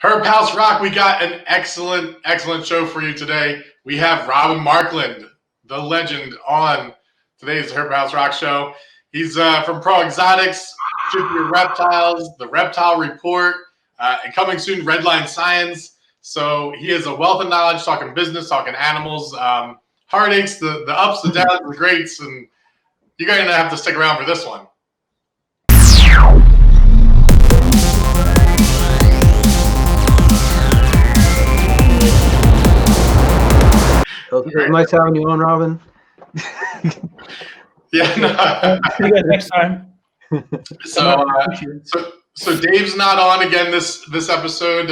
Herp House Rock, we got an excellent show for you today. We have Robyn Markland, the legend, on today's Herp House Rock show. He's from Pro Exotics, Newtonville Reptiles, the Reptile Report, and coming soon, Redline Science. So he has a wealth of knowledge, talking business, talking animals, heartaches, the ups, the downs, the greats, and you're going to have to stick around for this one. Okay, nice having you on, Robyn. Yeah. No. See you guys next time. So Dave's not on again this episode.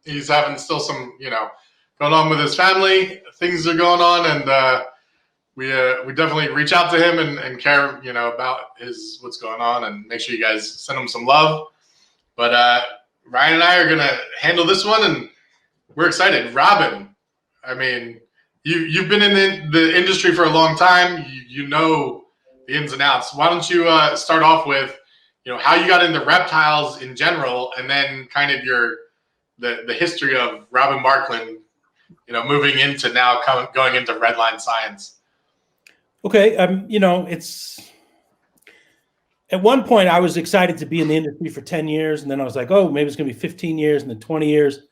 He's having still some, going on with his family. Things are going on, and we definitely reach out to him and care, about what's going on, and make sure you guys send him some love. But Ryan and I are gonna handle this one, and we're excited. Robyn, I mean, you've been in the industry for a long time. You know the ins and outs. Why don't you start off with, how you got into reptiles in general, and then kind of the history of Robyn Markland, moving into now going into Redline Science. Okay, it's at one point I was excited to be in the industry for 10 years, and then I was like, oh, maybe it's going to be 15 years, and then 20 years.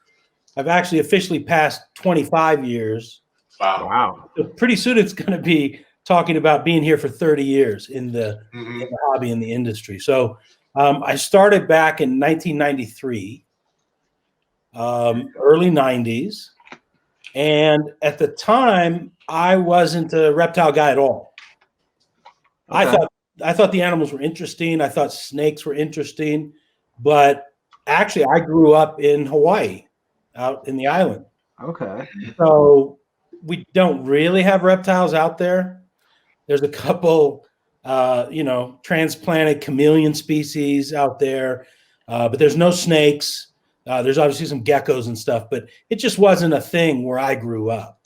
I've actually officially passed 25 years. Wow. So pretty soon it's going to be talking about being here for 30 years in the hobby, in the industry. So I started back in 1993, early 90s. And at the time, I wasn't a reptile guy at all. Okay. I thought the animals were interesting. I thought snakes were interesting. But actually, I grew up in Hawaii, out in the island. Okay. So we don't really have reptiles out there. There's a couple, transplanted chameleon species out there, but there's no snakes. There's obviously some geckos and stuff, but it just wasn't a thing where I grew up.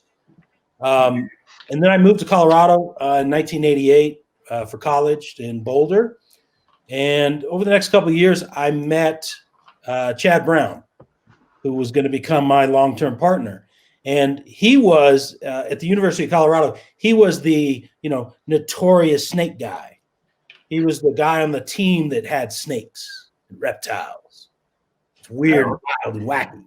And then I moved to Colorado in 1988 for college in Boulder. And over the next couple of years, I met Chad Brown, who was going to become my long-term partner. And he was at the University of Colorado. He was the, notorious snake guy. He was the guy on the team that had snakes and reptiles. It's weird, wild, and wacky.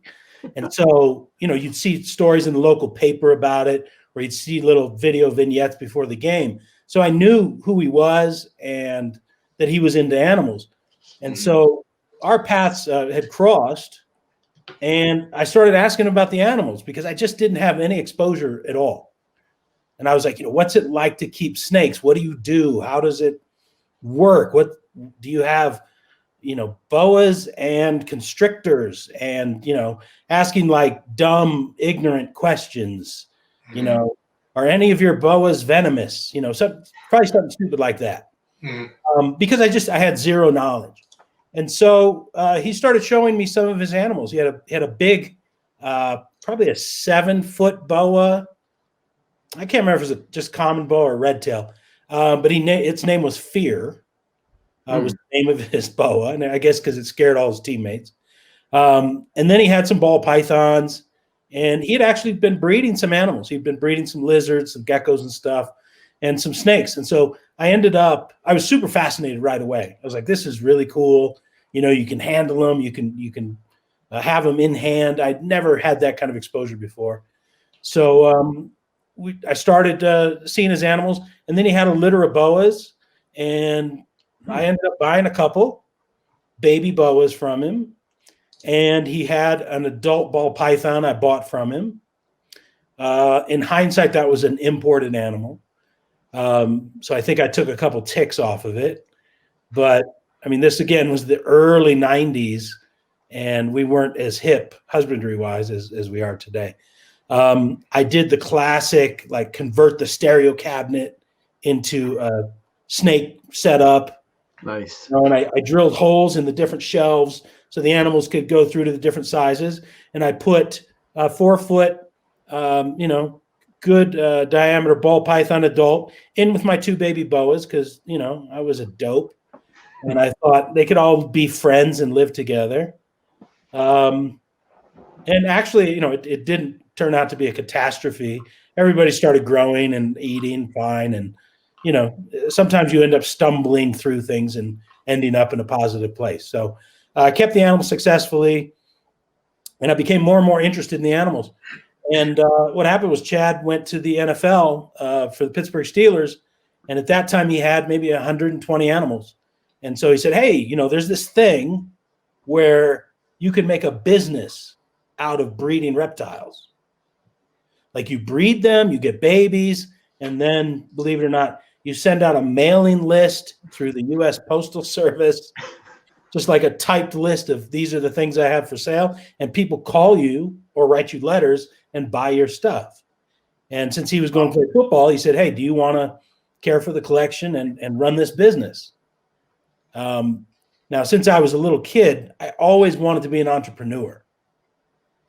And so, you'd see stories in the local paper about it, or you'd see little video vignettes before the game. So I knew who he was and that he was into animals. And so our paths had crossed. And I started asking about the animals because I just didn't have any exposure at all. And I was like, what's it like to keep snakes? What do you do? How does it work? What do you have, boas and constrictors, and, asking like dumb, ignorant questions, are any of your boas venomous? Probably something stupid like that. Because I had zero knowledge. And so he started showing me some of his animals. He had a big, probably a 7-foot boa. I can't remember if it was just common boa or red tail, but its name was Fear. Was the name of his boa, and I guess because it scared all his teammates. And then he had some ball pythons, and he had actually been breeding some animals. He'd been breeding some lizards, some geckos and stuff, and some snakes. And so I was super fascinated right away. I was like, this is really cool. You can handle them. You can have them in hand. I'd never had that kind of exposure before. So I started seeing his animals, and then he had a litter of boas, and I ended up buying a couple baby boas from him. And he had an adult ball python I bought from him. In hindsight, that was an imported animal. So I think I took a couple ticks off of it, but this again was the early 90s, and we weren't as hip husbandry wise as we are today. I did the classic, like, convert the stereo cabinet into a snake setup. Nice. And I drilled holes in the different shelves so the animals could go through to the different sizes. And I put 4-foot, good diameter ball python adult in with my 2 baby boas because, I was a dope. And I thought they could all be friends and live together. And actually, it didn't turn out to be a catastrophe. Everybody started growing and eating fine. And, sometimes you end up stumbling through things and ending up in a positive place. So I kept the animals successfully, and I became more and more interested in the animals. And what happened was Chad went to the NFL for the Pittsburgh Steelers. And at that time, he had maybe 120 animals. And so he said, hey, there's this thing where you can make a business out of breeding reptiles. Like you breed them, you get babies, and then, believe it or not, you send out a mailing list through the U.S. Postal Service, just like a typed list of these are the things I have for sale, and people call you or write you letters and buy your stuff. And since he was going to play football, he said, hey, do you want to care for the collection and run this business? Now, since I was a little kid, I always wanted to be an entrepreneur.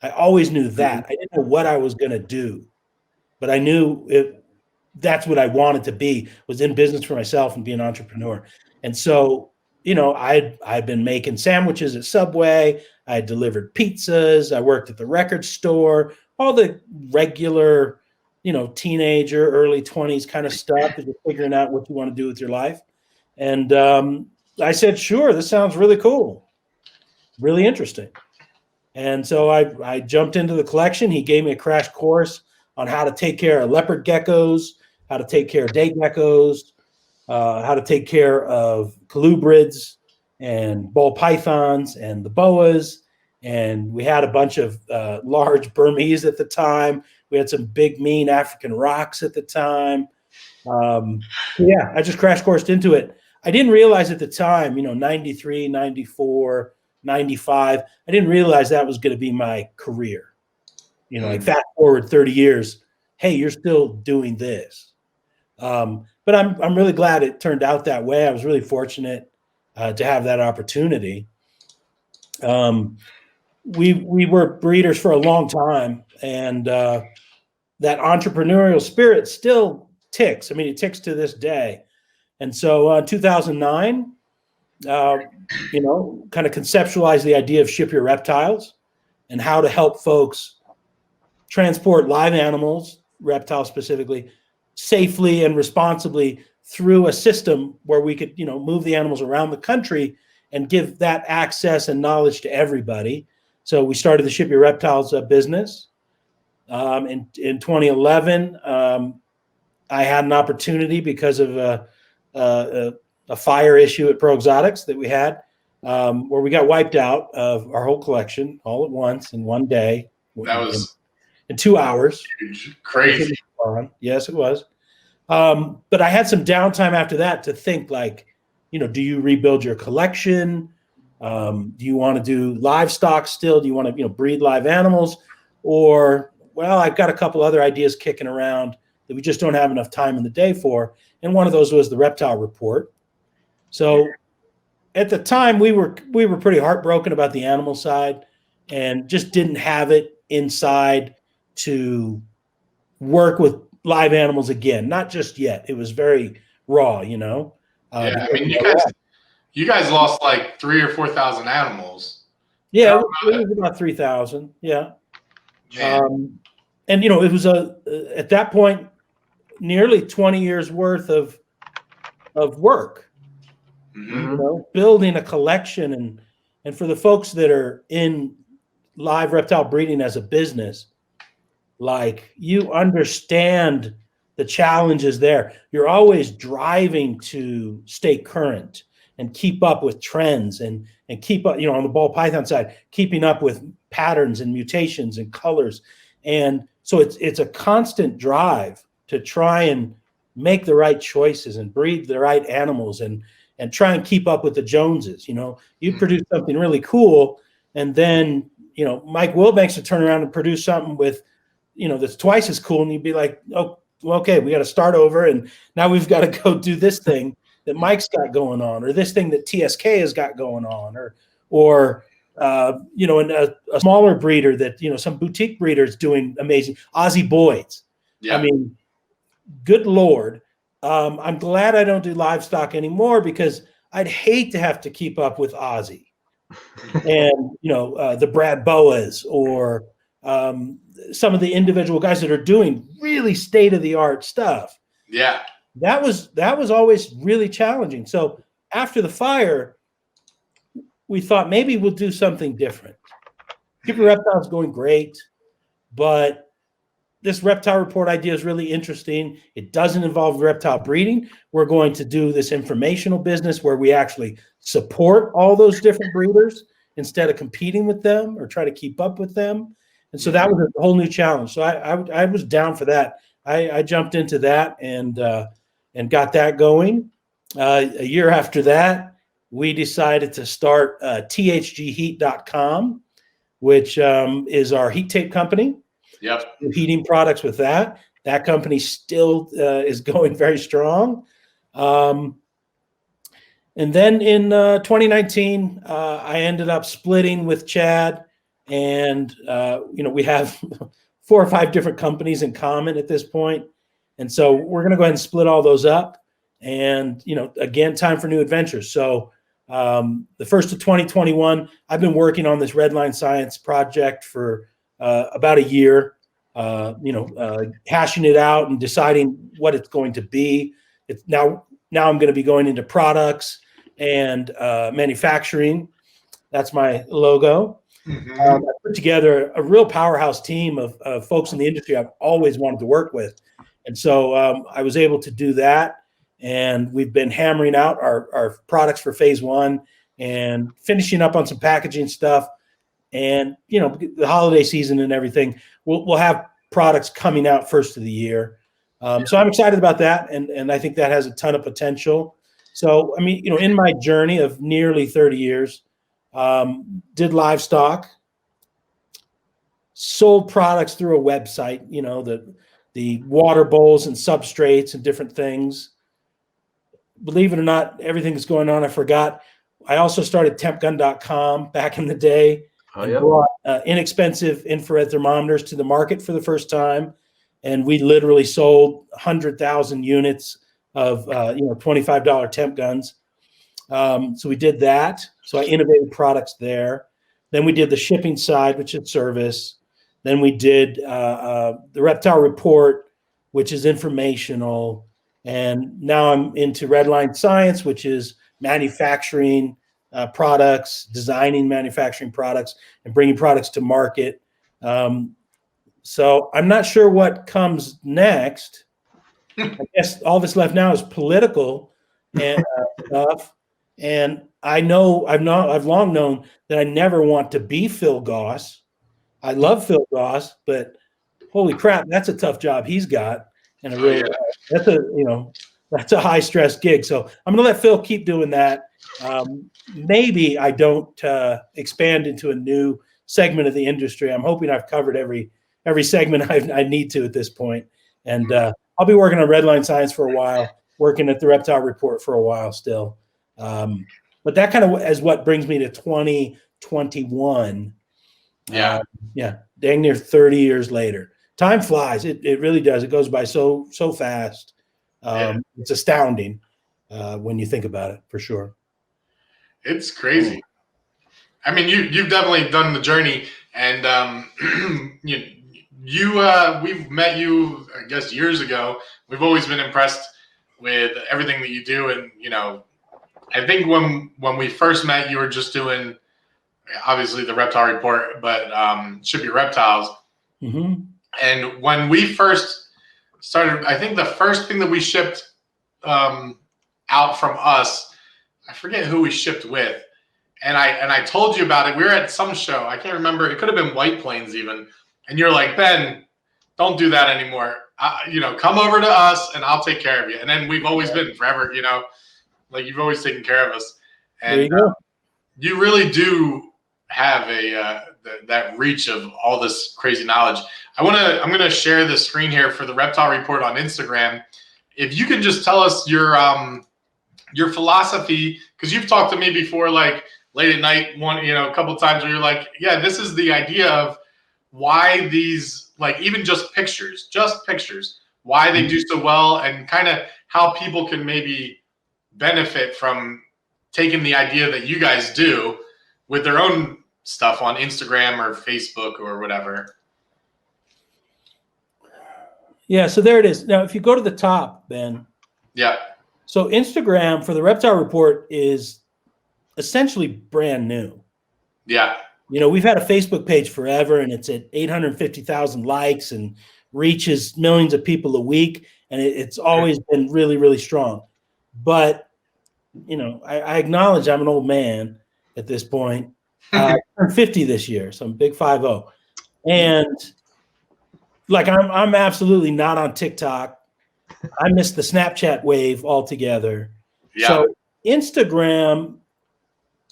I always knew that. I didn't know what I was going to do, but I knew that's what I wanted to be, was in business for myself and be an entrepreneur. And so, I'd been making sandwiches at Subway. I delivered pizzas. I worked at the record store, all the regular, teenager, early 20s kind of stuff as you're figuring out what you want to do with your life. And I said, sure, this sounds really cool, really interesting. And so I jumped into the collection. He gave me a crash course on how to take care of leopard geckos, how to take care of day geckos, how to take care of colubrids and ball pythons and the boas. And we had a bunch of large Burmese at the time. We had some big, mean African rocks at the time. I just crash coursed into it. I didn't realize at the time, 93, 94, 95, I didn't realize that was going to be my career. Like fast forward 30 years, hey, you're still doing this. But I'm really glad it turned out that way. I was really fortunate to have that opportunity. We were breeders for a long time, and that entrepreneurial spirit still ticks. I mean, it ticks to this day. And so in 2009, kind of conceptualized the idea of Ship Your Reptiles and how to help folks transport live animals, reptiles specifically, safely and responsibly through a system where we could, move the animals around the country and give that access and knowledge to everybody. So we started the Ship Your Reptiles business. In 2011, I had an opportunity because of a fire issue at Pro Exotics that we had, where we got wiped out of our whole collection all at once in one day. That was in 2 hours. Crazy. Yes, it was. But I had some downtime after that to think, like, do you rebuild your collection? Do you want to do livestock still? Do you want to, breed live animals? Or, well, I've got a couple other ideas kicking around that we just don't have enough time in the day for. And one of those was the reptile report. So at the time, we were pretty heartbroken about the animal side and just didn't have it inside to work with live animals again. Not just yet. It was very raw, Yeah, I mean, you guys lost like 3,000 or 4,000 animals. Yeah, it was about 3,000. Yeah. And it was at that point nearly 20 years worth of work. Mm-hmm. Building a collection and for the folks that are in live reptile breeding as a business, like, you understand the challenges there. You're always driving to stay current and keep up with trends and keep up, on the ball python side, keeping up with patterns and mutations and colors. And so it's a constant drive to try and make the right choices and breed the right animals and try and keep up with the Joneses. You produce something really cool, and then, Mike Wilbanks would turn around and produce something with, that's twice as cool. And you'd be like, oh, well, okay, we got to start over. And now we've got to go do this thing that Mike's got going on, or this thing that TSK has got going on, or a smaller breeder that, some boutique breeder is doing amazing. Aussie Boyds. Yeah. I mean, good Lord. I'm glad I don't do livestock anymore, because I'd hate to have to keep up with Aussie. and the Brad Boas or some of the individual guys that are doing really state-of-the-art stuff. Yeah. That was always really challenging. So after the fire, we thought maybe we'll do something different. Keep Reptiles going great, but this reptile report idea is really interesting. It doesn't involve reptile breeding. We're going to do this informational business where we actually support all those different breeders instead of competing with them or try to keep up with them. And so that was a whole new challenge. So I was down for that. I jumped into that and got that going. A year after that, we decided to start thgheat.com, which is our heat tape company. Yep. Heating products with that. That company still is going very strong. And then in 2019, I ended up splitting with Chad, and we have 4 or 5 different companies in common at this point, and so we're going to go ahead and split all those up. And again, time for new adventures. So the first of 2021, I've been working on this Redline Science project for about a year, hashing it out and deciding what it's going to be. It's now I'm going to be going into products and manufacturing. That's my logo. Mm-hmm. I put together a real powerhouse team of folks in the industry I've always wanted to work with. And so I was able to do that. And we've been hammering out our products for phase 1 and finishing up on some packaging stuff. And, the holiday season and everything, we'll have products coming out first of the year. So I'm excited about that. And I think that has a ton of potential. So, in my journey of nearly 30 years, did livestock, sold products through a website, the water bowls and substrates and different things. Believe it or not, everything that's going on, I forgot. I also started tempgun.com back in the day. Brought inexpensive infrared thermometers to the market for the first time. And we literally sold 100,000 units of, $25 temp guns. So we did that. So I innovated products there. Then we did the shipping side, which is service. Then we did the Reptile Report, which is informational. And now I'm into Redline Science, which is manufacturing products, designing manufacturing products, and bringing products to market. So I'm not sure what comes next. I guess all that's left now is political and stuff. And I know I've long known that I never want to be Phil Goss. I love Phil Goss, but holy crap, that's a tough job he's got, and that's a high stress gig. So I'm going to let Phil keep doing that. Maybe I don't expand into a new segment of the industry. I'm hoping I've covered every segment I need to at this point. And I'll be working on Redline Science for a while, working at the Reptile Report for a while still. But that kind of is what brings me to 2021. Dang near 30 years later. Time flies. It really does. It goes by so fast. It's astounding when you think about it, for sure. It's crazy. I mean, you've definitely done the journey, and we've met you, I guess, years ago. We've always been impressed with everything that you do, and I think when we first met, you were just doing obviously the Reptile Report, but Should Be Reptiles. Mm-hmm. And when we first started, I think the first thing that we shipped out from us, I forget who we shipped with, and I told you about it. We were at some show. I can't remember. It could have been White Plains even. And you're like, Ben, don't do that anymore. Come over to us and I'll take care of you. And then we've always been forever, like you've always taken care of us. And there you go. You really do have that reach of all this crazy knowledge. I'm going to share the screen here for the Reptile Report on Instagram. If you can just tell us your philosophy, because you've talked to me before, like late at night, a couple of times where you're like, yeah, this is the idea of why these, like even just pictures, why they do so well, and kind of how people can maybe benefit from taking the idea that you guys do, with their own stuff on Instagram or Facebook or whatever. Yeah, so there it is. Now, if you go to the top, Ben. Yeah. So Instagram for the Reptile Report is essentially brand new. Yeah. You know, we've had a Facebook page forever, and it's at 850,000 likes and reaches millions of people a week, and it's always been really, really strong. But, you know, I acknowledge I'm an old man at this point. I turned 50 this year, so I'm big 5-0. And like I'm absolutely not on TikTok. I missed the Snapchat wave altogether. Yeah. So Instagram,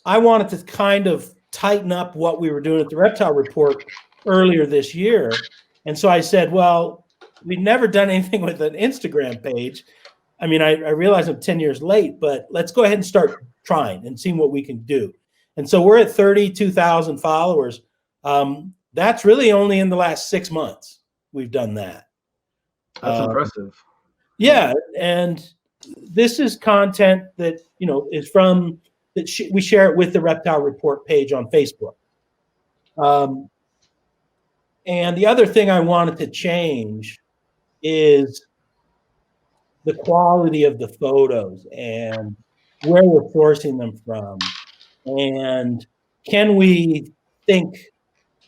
I wanted to kind of tighten up what we were doing at the Reptile Report earlier this year. And so I said, well, we've never done anything with an Instagram page. I mean, I realize I'm 10 years late, but let's go ahead and start trying and seeing what we can do. And so we're at 32,000 followers. That's really only in the last 6 months we've done that. That's impressive. Yeah. And this is content that, you know, is from that we share it with the Reptile Report page on Facebook. And the other thing I wanted to change is the quality of the photos and where we're sourcing them from. And can we think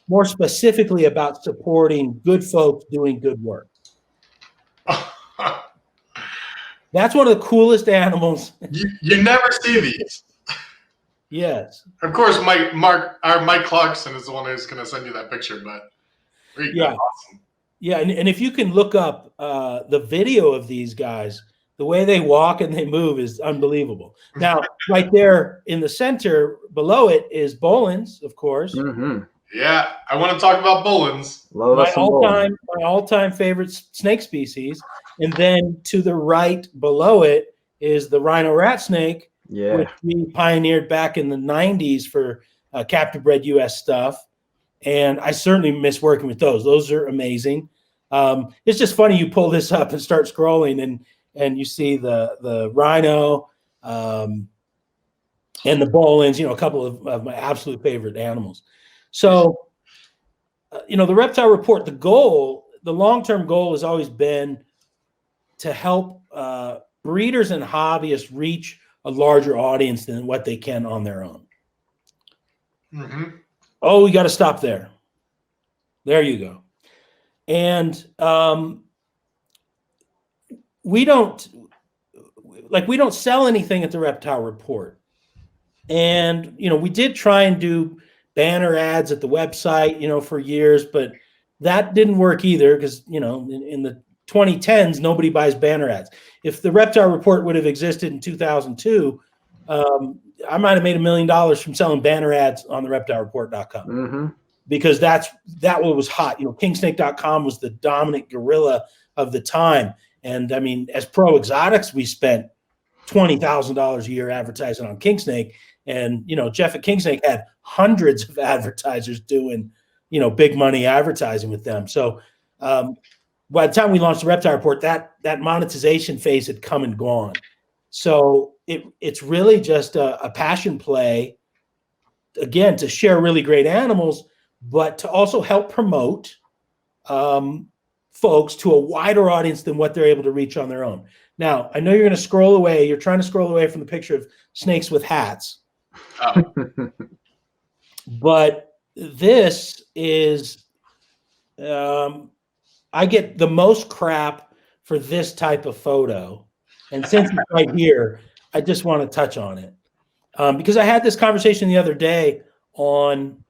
more specifically about supporting good folks doing good work? That's one of the coolest animals. You never see these. Yes. Of course, Mike Clarkson is the one who's going to send you that picture, but yeah, awesome. Yeah, and if you can look up the video of these guys, the way they walk and they move is unbelievable. Now, right there in the center below it is Bolin's, of course. Mm-hmm. Yeah, I want to talk about Bolin's. My all-time favorite snake species. And then to the right below it is the rhino rat snake, which we pioneered back in the 90s for captive bred U.S. stuff. And I certainly miss working with those. Those are amazing. It's just funny. You pull this up and start scrolling and you see the rhino and the Bolin's, you know, a couple of my absolute favorite animals. So, you know, the Reptile Report, the long-term goal has always been to help breeders and hobbyists reach a larger audience than what they can on their own. Mm-hmm. Oh, we got to stop there. There you go. And we don't sell anything at the Reptile Report. And, you know, we did try and do banner ads at the website, you know, for years, but that didn't work either because, you know, in the 2010s, nobody buys banner ads. If the Reptile Report would have existed in 2002, I might have made $1 million from selling banner ads on the reptilereport.com. Mm-hmm. Because that what was hot. You know, kingsnake.com was the dominant gorilla of the time. And I mean, as Pro Exotics, we spent $20,000 a year advertising on Kingsnake. And, you know, Jeff at Kingsnake had hundreds of advertisers doing, you know, big money advertising with them. So by the time we launched the Reptile Report, that monetization phase had come and gone. So it's really just a passion play, again, to share really great animals, but to also help promote folks to a wider audience than what they're able to reach on their own. Now, I know you're going to scroll away. You're trying to scroll away from the picture of snakes with hats. Oh. But this is, I get the most crap for this type of photo. And since it's right here, I just want to touch on it. Because I had this conversation the other day on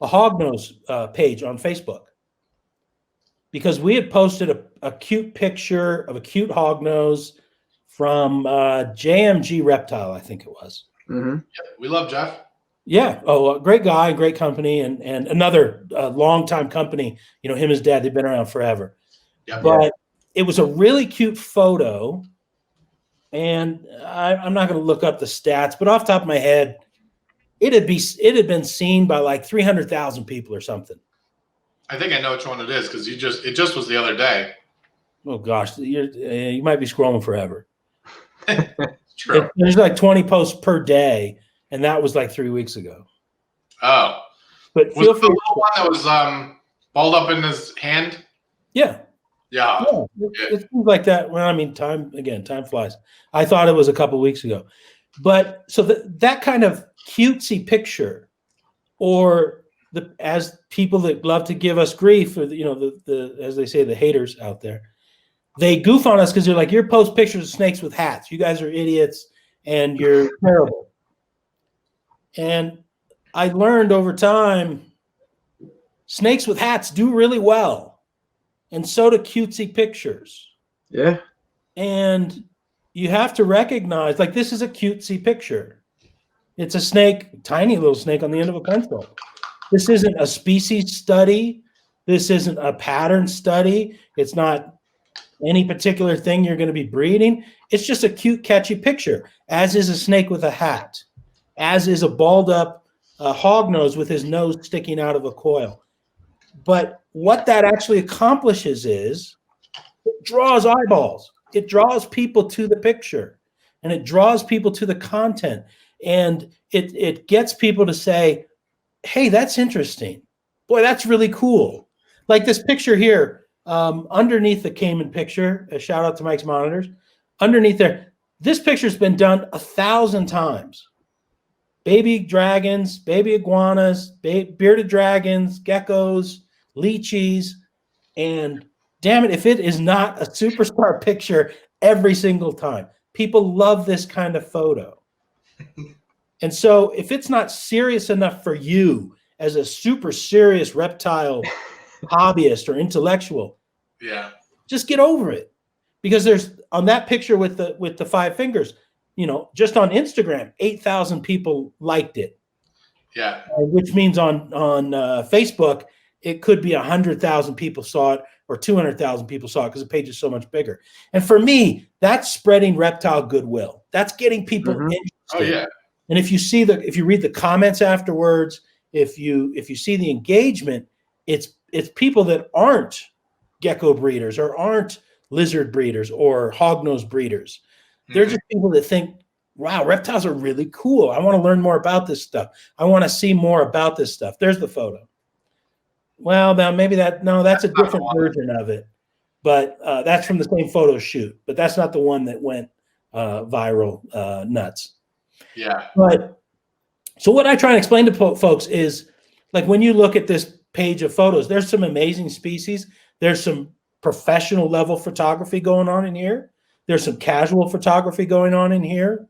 a hognose page on Facebook. Because we had posted a cute picture of a cute hognose from JMG Reptile, I think it was. Mm-hmm. Yeah, we love Jeff. Yeah. Oh, great guy, great company, and another longtime company. You know, him and his dad, they've been around forever. Yeah. But it was a really cute photo. And I'm not going to look up the stats, but off the top of my head, it had been seen by like 300,000 people or something. I think I know which one it is because it just was the other day. Oh gosh, you might be scrolling forever. True. There's like 20 posts per day, and that was like 3 weeks ago. Oh, But was feel it the free. little one that was balled up in his hand? Yeah. Yeah. It seems like that. Well, I mean, time flies. I thought it was a couple weeks ago. But so that kind of cutesy picture, or as people that love to give us grief, or the as they say, the haters out there, they goof on us because they're like, you post pictures of snakes with hats. You guys are idiots and you're terrible. And I learned over time, snakes with hats do really well. And so do cutesy pictures. Yeah. And you have to recognize, like, this is a cutesy picture. It's a snake, tiny little snake on the end of a pencil. This isn't a species study. This isn't a pattern study. It's not any particular thing you're going to be breeding. It's just a cute, catchy picture, as is a snake with a hat, as is a balled up hognose with his nose sticking out of a coil. But what that actually accomplishes is it draws eyeballs. It draws people to the picture, and it draws people to the content, and it gets people to say, hey, that's interesting. Boy, that's really cool. Like this picture here, underneath the Cayman picture, a shout out to Mike's Monitors, underneath there, this picture's been done 1,000 times. Baby dragons, baby iguanas, bearded dragons, geckos, lychees, and damn it, if it is not a superstar picture every single time. People love this kind of photo. And so if it's not serious enough for you as a super serious reptile hobbyist or intellectual, just get over it. Because there's, on that picture with the 5 fingers, just on Instagram, 8,000 people liked it. Yeah. Which means on Facebook, it could be 100,000 people saw it, or 200,000 people saw it, because the page is so much bigger. And for me, that's spreading reptile goodwill. That's getting people interested. Oh yeah. And if you read the comments afterwards, if you see the engagement, it's people that aren't gecko breeders or aren't lizard breeders or hognose breeders. They're just people that think, wow, reptiles are really cool. I want to learn more about this stuff. I want to see more about this stuff. There's the photo. Well, now maybe that's a different version of it, but that's from the same photo shoot, but that's not the one that went viral nuts. Yeah. But so what I try and explain to folks is, like, when you look at this page of photos, there's some amazing species. There's some professional level photography going on in here. There's some casual photography going on in here.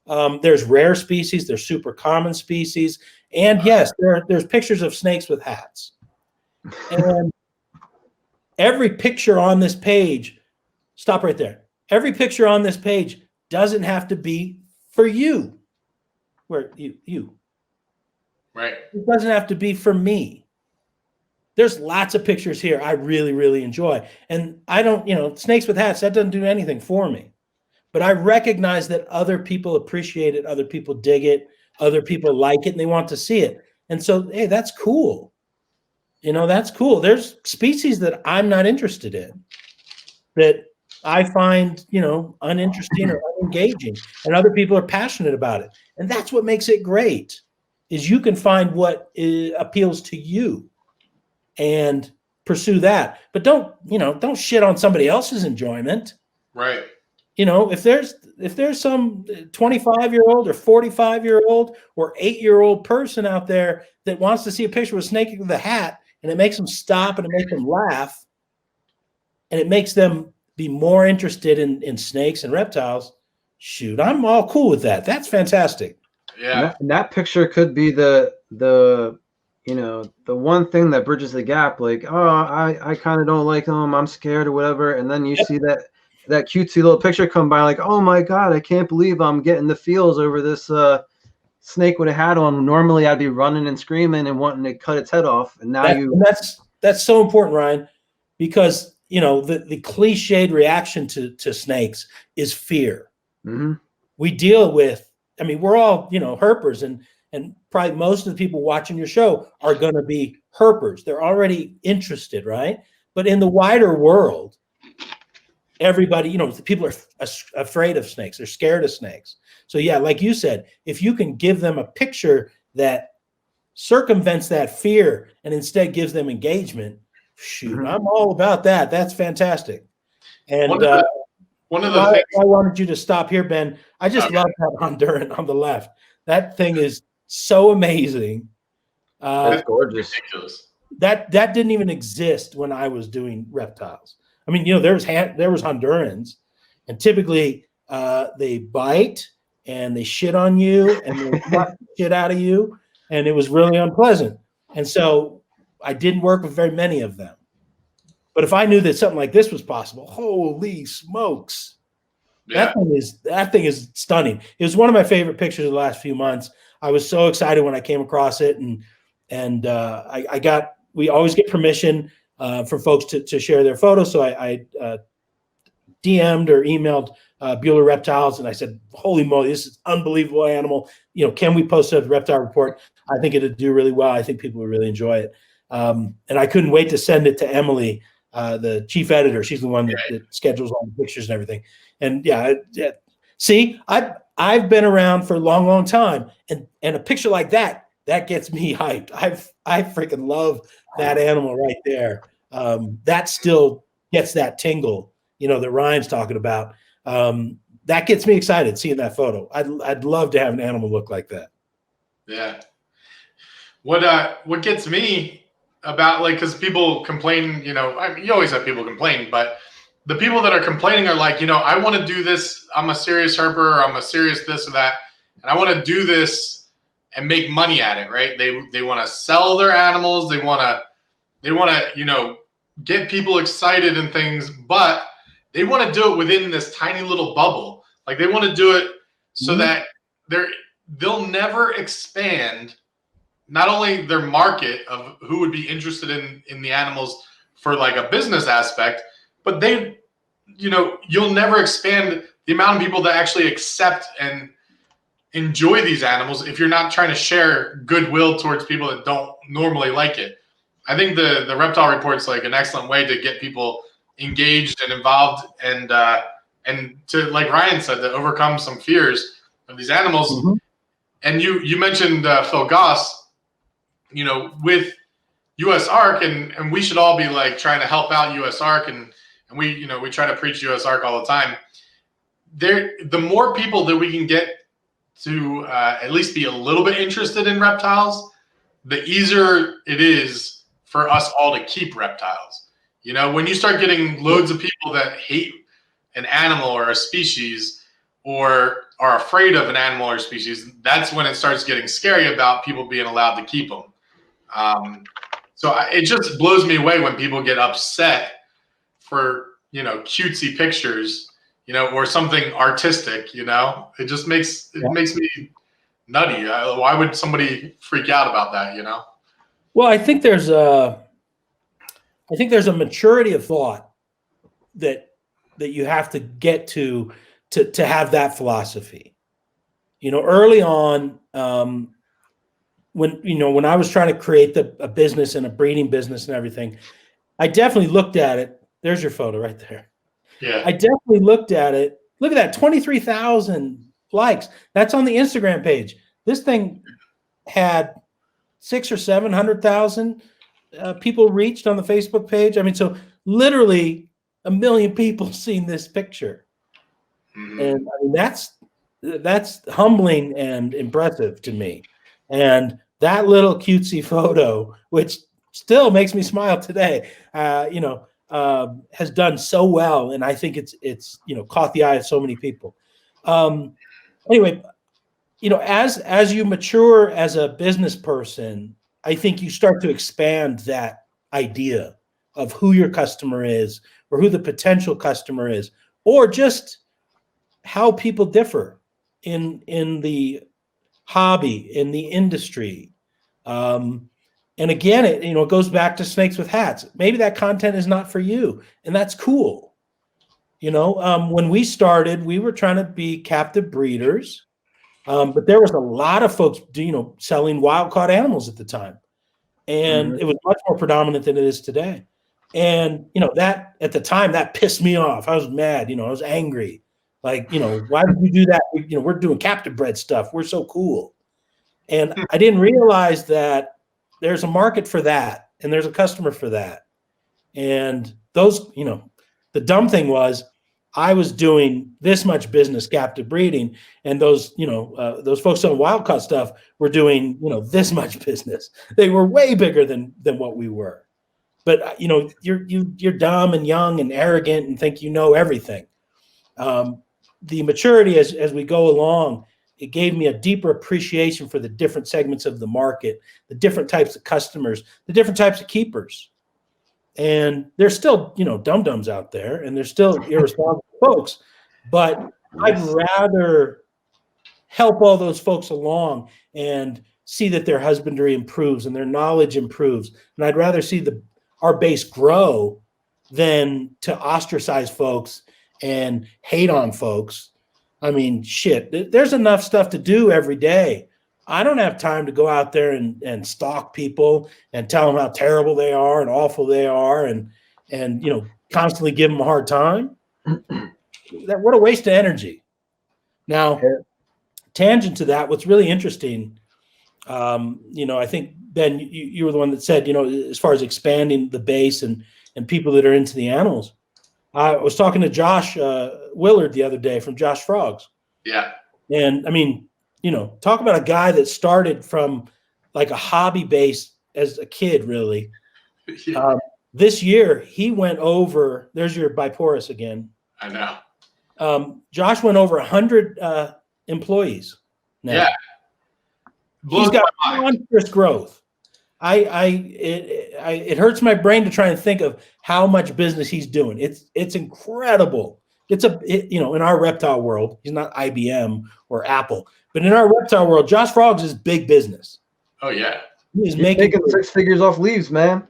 There's rare species. There's super common species. And yes, there's pictures of snakes with hats. And every picture on this page, stop right there. Every picture on this page doesn't have to be for you. Where you. Right. It doesn't have to be for me. There's lots of pictures here I really, really enjoy. And I don't, snakes with hats, that doesn't do anything for me. But I recognize that other people appreciate it, other people dig it, other people like it, and they want to see it. And so, hey, that's cool. That's cool. There's species that I'm not interested in, that I find, uninteresting or unengaging, and other people are passionate about it. And that's what makes it great, is you can find what appeals to you and pursue that. But don't shit on somebody else's enjoyment. Right. If there's some 25-year-old or 45-year-old or 8-year-old person out there that wants to see a picture of a snake with a hat, and it makes them stop and it makes them laugh, and it makes them be more interested in snakes and reptiles, shoot, I'm all cool with that. That's fantastic. Yeah. And that picture could be the one thing that bridges the gap. Like, oh, I kind of don't like them, I'm scared or whatever. And then you see that cutesy little picture come by, like, oh my God, I can't believe I'm getting the feels over this snake with a hat on. Normally I'd be running and screaming and wanting to cut its head off. And now that's so important, Ryan, because the cliched reaction to snakes is fear. Mm-hmm. We deal with, we're all, herpers, and probably most of the people watching your show are going to be herpers. They're already interested, right? But in the wider world, everybody, people are afraid of snakes. They're scared of snakes. So yeah, like you said, if you can give them a picture that circumvents that fear and instead gives them engagement, shoot, I'm all about that. That's fantastic. And one of the things I wanted you to stop here, Ben. I just love that Honduran on the left. That thing is so amazing. It's gorgeous. Ridiculous. That didn't even exist when I was doing reptiles. I mean, there was Hondurans, and typically they bite and they shit on you and they suck shit out of you, and it was really unpleasant. And so I didn't work with very many of them. But if I knew that something like this was possible, holy smokes. Yeah. That thing is stunning. It was one of my favorite pictures of the last few months. I was so excited when I came across it, and we always get permission for folks to share their photos. So I DM'd or emailed Bueller Reptiles, and I said, holy moly, this is an unbelievable animal. Can we post a reptile report? I think it'd do really well. I think people would really enjoy it. And I couldn't wait to send it to Emily, the chief editor. She's the one that schedules all the pictures and everything. And see, I've been around for a long, long time, and a picture like that gets me hyped. I freaking love that animal right there. That still gets that tingle, that Ryan's talking about. That gets me excited seeing that photo. I'd love to have an animal look like that. Yeah. What gets me about, because people complain, you always have people complain, but the people that are complaining are like, I want to do this. I'm a serious herper, or I'm a serious this or that, and I want to do this and make money at it, right? They want to sell their animals. They want to, get people excited and things, but they want to do it within this tiny little bubble. Like, they want to do it so that they'll never expand not only their market of who would be interested in the animals for like a business aspect, but you'll never expand the amount of people that actually accept and enjoy these animals if you're not trying to share goodwill towards people that don't normally like it. I think the reptile report's like an excellent way to get people engaged and involved, and to, like Ryan said, to overcome some fears of these animals. Mm-hmm. And you mentioned Phil Goss, with US ARC, and we should all be like trying to help out US ARC, and we try to preach US ARC all the time. The more people that we can get to at least be a little bit interested in reptiles, the easier it is for us all to keep reptiles. When you start getting loads of people that hate an animal or a species, or are afraid of an animal or species, that's when it starts getting scary about people being allowed to keep them. So it just blows me away when people get upset for, cutesy pictures, or something artistic, it just makes me nutty. Why would somebody freak out about that, Well, I think there's a maturity of thought that you have to get to have that philosophy. Early on, when I was trying to create a business and a breeding business and everything, I definitely looked at it. There's your photo right there. Yeah. I definitely looked at it. Look at that, 23,000 likes. That's on the Instagram page. This thing had 600,000 or 700,000 people reached on the Facebook page. I mean, so literally 1 million people seen this picture. Mm-hmm. And I mean, that's humbling and impressive to me. And that little cutesy photo, which still makes me smile today, has done so well. And I think it's caught the eye of so many people. Anyway, as you mature as a business person, I think you start to expand that idea of who your customer is, or who the potential customer is, or just how people differ in the hobby, in the industry. And again, it goes back to snakes with hats. Maybe that content is not for you, and that's cool. When we started, we were trying to be captive breeders, but there was a lot of folks, selling wild caught animals at the time, and it was much more predominant than it is today. And, that at the time that pissed me off. I was mad, I was angry. Like, why did you do that? We're doing captive bred stuff. We're so cool. And I didn't realize that there's a market for that and there's a customer for that. And those, the dumb thing was I was doing this much business captive breeding, and those folks on wild caught stuff were doing, this much business. They were way bigger than what we were. But you're dumb and young and arrogant and think you know everything. The maturity as we go along, it gave me a deeper appreciation for the different segments of the market, the different types of customers, the different types of keepers. And there's still, dum-dums out there, and there's still irresponsible folks, but I'd rather help all those folks along and see that their husbandry improves and their knowledge improves. And I'd rather see our base grow than to ostracize folks and hate on folks. I mean, shit, there's enough stuff to do every day. I don't have time to go out there and stalk people and tell them how terrible they are and awful they are and constantly give them a hard time. What a waste of energy. Now, tangent to that, what's really interesting, I think, Ben, you were the one that said, as far as expanding the base and people that are into the animals. I was talking to Josh Willard the other day from Josh Frogs. Yeah. And I mean, talk about a guy that started from like a hobby base as a kid, really. This year, he went over, there's your Biporus again. I know. Josh went over 100 employees now. Yeah. He's got monstrous growth. It hurts my brain to try and think of how much business he's doing. It's incredible. In our reptile world, he's not IBM or Apple, but in our reptile world, Josh Frogs is big business. Oh yeah, he's making 6 figures off leaves, man.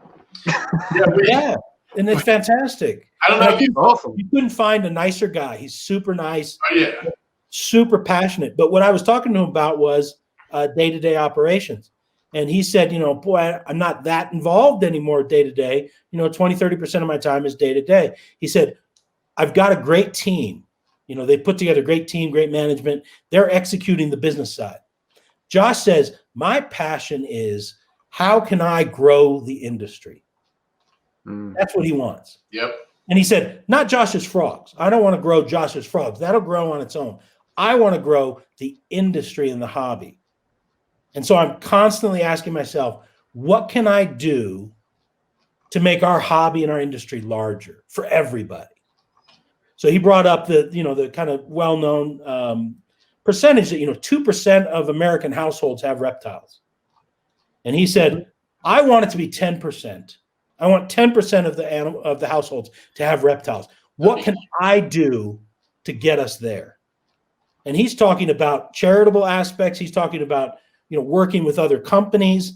Yeah, and it's fantastic. I don't know. He's awesome. You couldn't find a nicer guy. He's super nice. Oh yeah, super passionate. But what I was talking to him about was day-to-day operations. And he said, boy, I'm not that involved anymore day-to-day. 20-30% of my time is day-to-day. He said, I've got a great team. They put together a great team, great management. They're executing the business side. Josh says, my passion is how can I grow the industry? That's what he wants. Yep. And he said, not Josh's Frogs. I don't want to grow Josh's Frogs. That'll grow on its own. I want to grow the industry and the hobby. And so I'm constantly asking myself, what can I do to make our hobby and our industry larger for everybody? So he brought up the kind of well-known percentage that 2% of American households have reptiles, and he said, I want it to be 10%. I want 10% of the households to have reptiles. What can I do to get us there? And he's talking about charitable aspects. He's talking about working with other companies,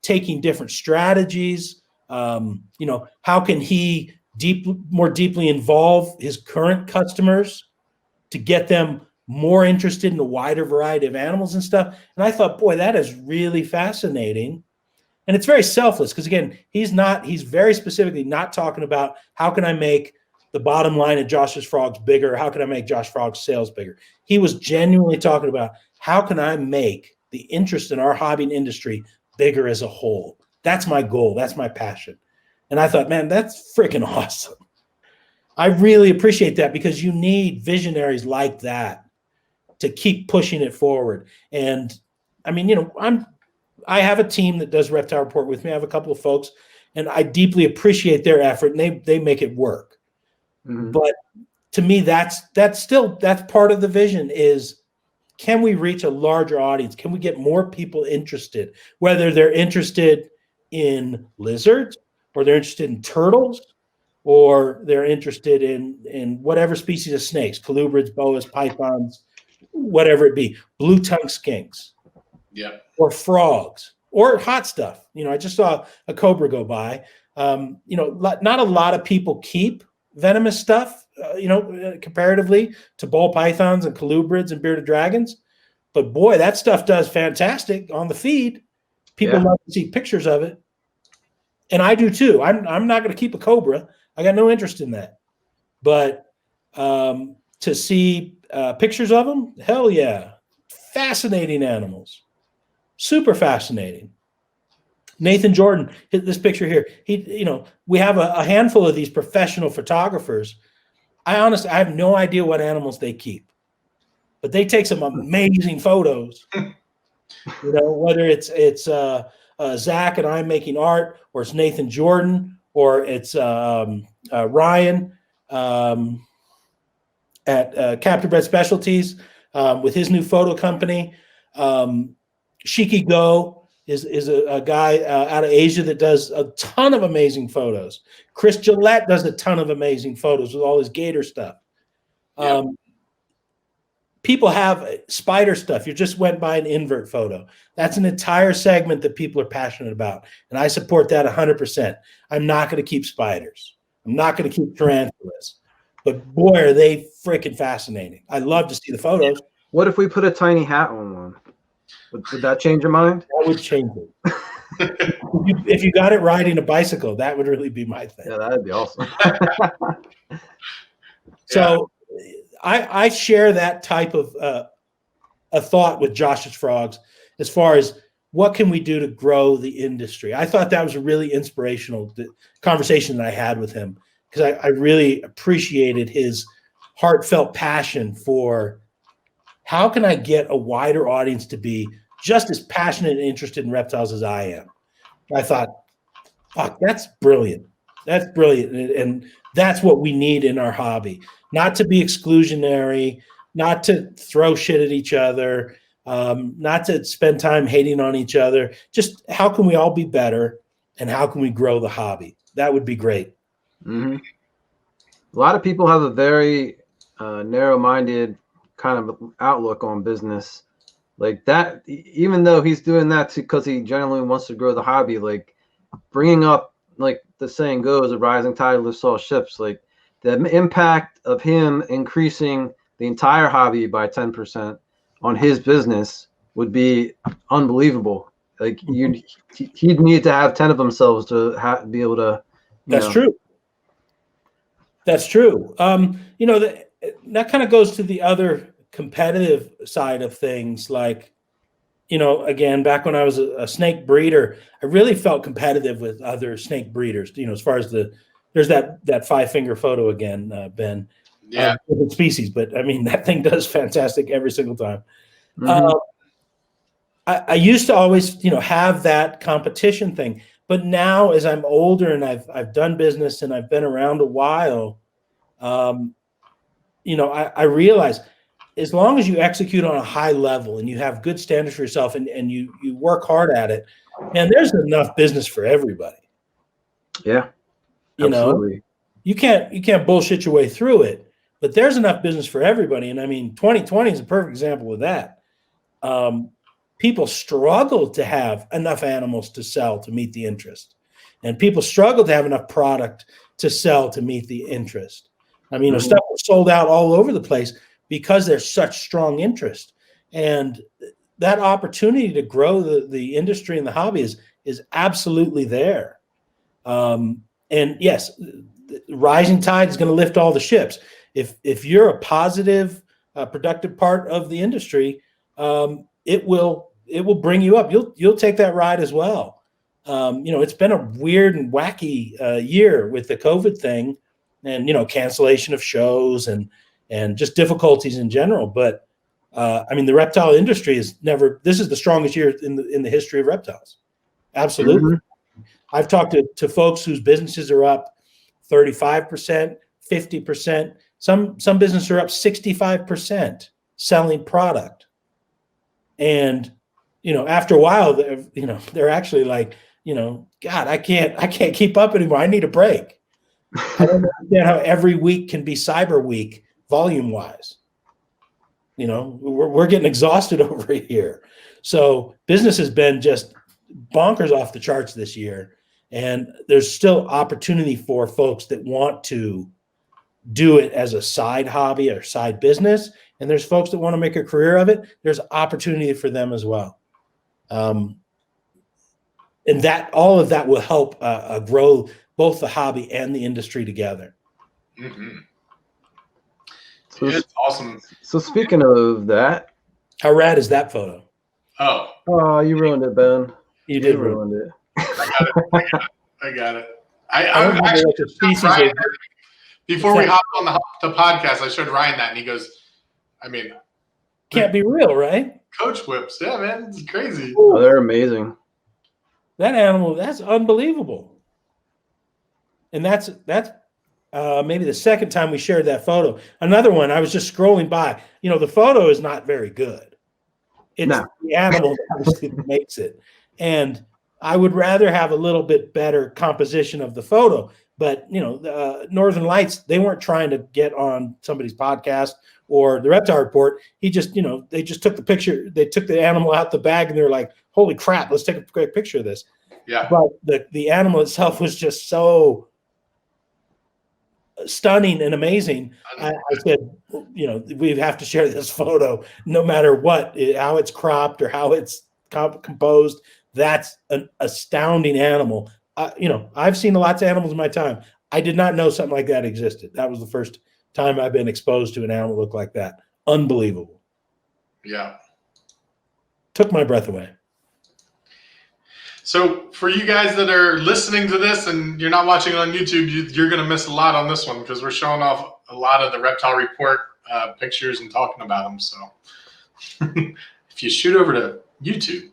taking different strategies. How can he more deeply involve his current customers to get them more interested in a wider variety of animals and stuff. And I thought, boy, that is really fascinating. And it's very selfless because, again, he's very specifically not talking about how can I make the bottom line of Josh's Frogs bigger? How can I make Josh Frogs sales bigger? He was genuinely talking about how can I make the interest in our hobby and industry bigger as a whole? That's my goal. That's my passion. And I thought, man, that's freaking awesome. I really appreciate that because you need visionaries like that to keep pushing it forward. And I mean, I have a team that does Reptile Report with me. I have a couple of folks, and I deeply appreciate their effort, and they make it work. Mm-hmm. But to me, that's part of the vision is, can we reach a larger audience? Can we get more people interested, whether they're interested in lizards or they're interested in turtles or they're interested in whatever species of snakes, colubrids, boas, pythons, whatever it be, blue-tongued skinks. Yeah. Or frogs, or hot stuff. I just saw a cobra go by. Not a lot of people keep venomous stuff, comparatively to ball pythons and colubrids and bearded dragons. But boy, that stuff does fantastic on the feed. People love to see pictures of it. And I do too. I'm not going to keep a cobra. I got no interest in that. But to see pictures of them, hell yeah. Fascinating animals. Super fascinating. Nathan Jordan, this picture here, we have a handful of these professional photographers. I have no idea what animals they keep, but they take some amazing photos. Whether it's Zach and I making art, or it's Nathan Jordan, or it's Ryan at Captain Bread Specialties with his new photo company. Shiki Go is a guy out of Asia that does a ton of amazing photos. Chris Gillette does a ton of amazing photos with all his gator stuff. Yep. People have spider stuff. You just went by an invert photo. That's an entire segment that people are passionate about. And I support that 100%. I'm not going to keep spiders. I'm not going to keep tarantulas. But boy, are they freaking fascinating. I love to see the photos. What if we put a tiny hat on one? Would that change your mind? That would change it. If you got it riding a bicycle, that would really be my thing. Yeah, that'd be awesome. So I share that type of a thought with Josh's Frogs as far as what can we do to grow the industry. I thought that was a really inspirational conversation that I had with him, because I really appreciated his heartfelt passion for how can I get a wider audience to be just as passionate and interested in reptiles as I am. I thought, fuck, that's brilliant. That's brilliant. And that's what we need in our hobby. Not to be exclusionary, not to throw shit at each other, not to spend time hating on each other. Just how can we all be better, and how can we grow the hobby? That would be great. Mm-hmm. A lot of people have a very narrow-minded kind of outlook on business. Like that, even though he's doing that because he genuinely wants to grow the hobby, like bringing up, like the saying goes, a rising tide lifts all ships. Like the impact of him increasing the entire hobby by 10% on his business would be unbelievable. Like he'd need to have 10 of themselves to be able to. That's true. That's true. That kind of goes to the other competitive side of things. Like, again, back when I was a snake breeder, I really felt competitive with other snake breeders, as far as there's that 5-finger photo again, Ben. Yeah. Different species, but I mean, that thing does fantastic every single time. Mm-hmm. I used to always, have that competition thing, but now as I'm older and I've done business and I've been around a while, I realize as long as you execute on a high level and you have good standards for yourself and you work hard at it, man, there's enough business for everybody. Yeah, absolutely. You can't bullshit your way through it, but there's enough business for everybody. And I mean, 2020 is a perfect example of that. People struggle to have enough animals to sell to meet the interest, and people struggle to have enough product to sell to meet the interest. I mean, stuff was sold out all over the place because there's such strong interest, and that opportunity to grow the industry and the hobby is absolutely there. And yes, the rising tide is going to lift all the ships. If you're a positive, productive part of the industry, it will bring you up. You'll take that ride as well. It's been a weird and wacky year with the COVID thing, and cancellation of shows and just difficulties in general. But I mean, the reptile industry this is the strongest year in the history of reptiles. Absolutely. Mm-hmm. I've talked to folks whose businesses are up 35%, 50%. Some businesses are up 65% selling product. And, after a while, they're actually like, God, I can't keep up anymore. I need a break. I don't understand how every week can be Cyber Week volume wise. We're getting exhausted over here. So business has been just bonkers off the charts this year. And there's still opportunity for folks that want to do it as a side hobby or side business. And there's folks that want to make a career of it. There's opportunity for them as well. And that all of that will help grow both the hobby and the industry together. Mm-hmm. So, It's awesome. So speaking of that, how rad is that photo? Oh, you ruined it, Ben. You did ruin ruin it. I got it. I'm actually the species Ryan, of, before we hopped on the podcast, I showed Ryan that, and he goes, I mean, can't be real, right? coach whips. Yeah, man, it's crazy. Oh, they're amazing. That animal, that's unbelievable. And that's maybe the second time we shared that photo. Another one, I was just scrolling by. The photo is not very good. It's the animal that makes it. And I would rather have a little bit better composition of the photo. But, the Northern Lights, they weren't trying to get on somebody's podcast or the Reptile Report. He just, they just took the picture. They took the animal out the bag and they're like, holy crap, let's take a quick picture of this. Yeah. But the animal itself was just so stunning and amazing. I said, we have to share this photo no matter what, how it's cropped or how it's composed. That's an astounding animal. I've seen lots of animals in my time. I did not know something like that existed. That was the first time I've been exposed to an animal look like that. Unbelievable. Yeah. Took my breath away. So for you guys that are listening to this and you're not watching it on YouTube, you're going to miss a lot on this one because we're showing off a lot of the Reptile Report pictures and talking about them. So if you shoot over to YouTube.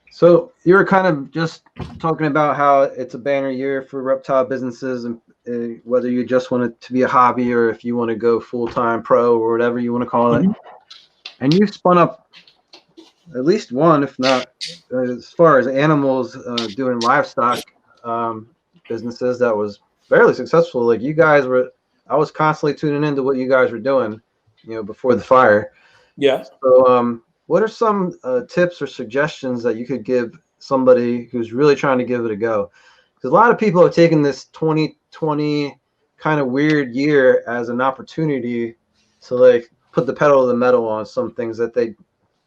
So you were kind of just talking about how it's a banner year for reptile businesses, and whether you just want it to be a hobby or if you want to go full-time pro or whatever you want to call it. Mm-hmm. And you spun up at least one, if not as far as animals, doing livestock businesses that was fairly successful. Like you guys were, I was constantly tuning into what you guys were doing, before the fire. Yeah. So, what are some tips or suggestions that you could give somebody who's really trying to give it a go? Because a lot of people have taken this 2020 kind of weird year as an opportunity to like put the pedal to the metal on some things that they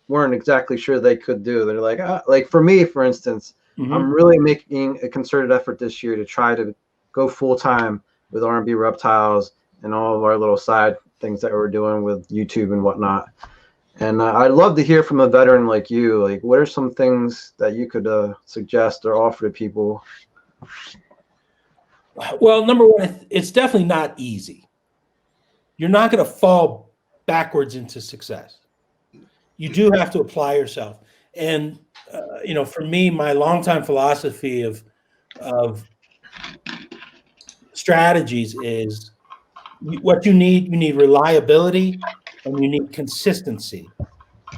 weren't exactly sure they could do. They're like for me, for instance, mm-hmm. I'm really making a concerted effort this year to try to go full time with R&B Reptiles and all of our little side things that we're doing with YouTube and whatnot. And I'd love to hear from a veteran like you. Like, what are some things that you could suggest or offer to people? Well, number one, it's definitely not easy. You're not going to fall backwards into success. You do have to apply yourself. And, for me, my longtime philosophy of strategies is what you need reliability and you need consistency.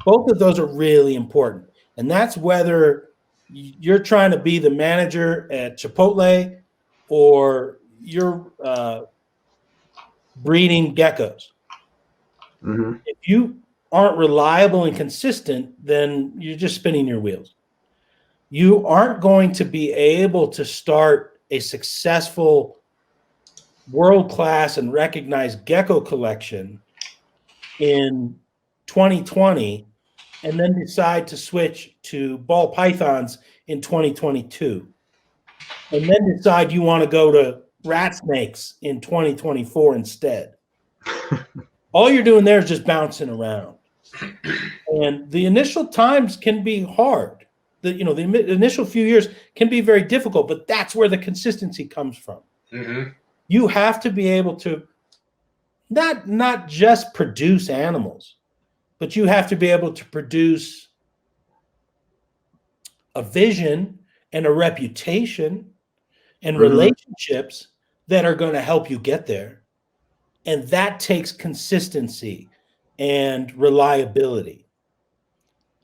Both of those are really important. And that's whether you're trying to be the manager at Chipotle or you're breeding geckos. Mm-hmm. If you aren't reliable and consistent, then you're just spinning your wheels. You aren't going to be able to start a successful world-class and recognized gecko collection in 2020 and then decide to switch to ball pythons in 2022 and then decide you want to go to rat snakes in 2024 instead. All you're doing there is just bouncing around. And the initial times can be hard. The initial few years can be very difficult, but that's where the consistency comes from. Mm-hmm. You have to be able to not just produce animals, but you have to be able to produce a vision and a reputation and mm-hmm. relationships that are going to help you get there. And that takes consistency and reliability.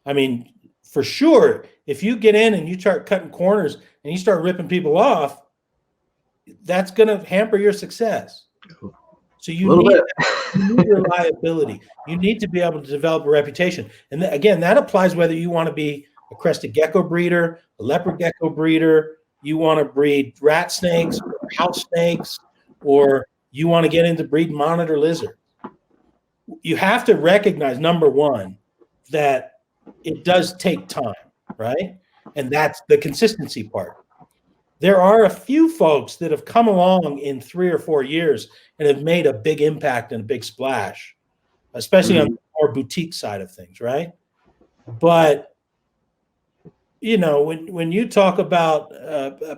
I mean, for sure, if you get in and you start cutting corners and you start ripping people off, that's going to hamper your success. So you need reliability. You need to be able to develop a reputation. And again, that applies whether you want to be a crested gecko breeder, a leopard gecko breeder, you want to breed rat snakes, or house snakes, or you want to get into breed monitor lizard. You have to recognize, number one, that it does take time, right? And that's the consistency part. There are a few folks that have come along in 3 or 4 years and have made a big impact and a big splash, especially on the more boutique side of things, right? But, you know, when you talk about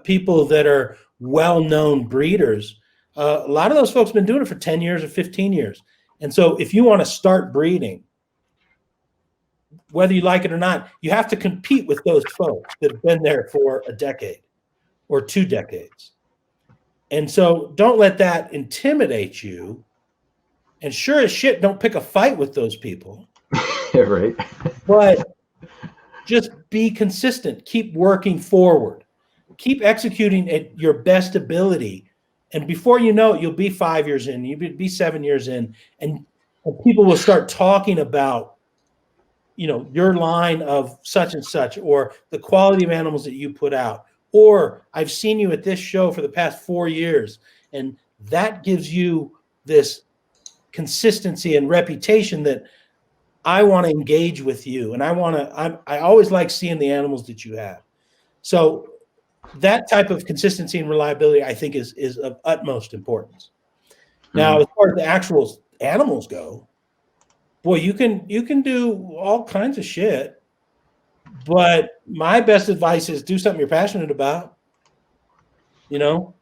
people that are well-known breeders, a lot of those folks have been doing it for 10 years or 15 years. And so if you want to start breeding, whether you like it or not, you have to compete with those folks that have been there for a decade or 2 decades. And so don't let that intimidate you. And sure as shit, don't pick a fight with those people. Yeah, right. But just be consistent. Keep working forward. Keep executing at your best ability. And before you know it, you'll be 5 years in, you'll be 7 years in, and people will start talking about, you know, your line of such and such, or the quality of animals that you put out, or I've seen you at this show for the past 4 years. And that gives you this consistency and reputation that I want to engage with you. And I always like seeing the animals that you have. So that type of consistency and reliability, I think, is of utmost importance. Now, as far as the actual animals go, boy, you can do all kinds of shit. But my best advice is do something you're passionate about. You know,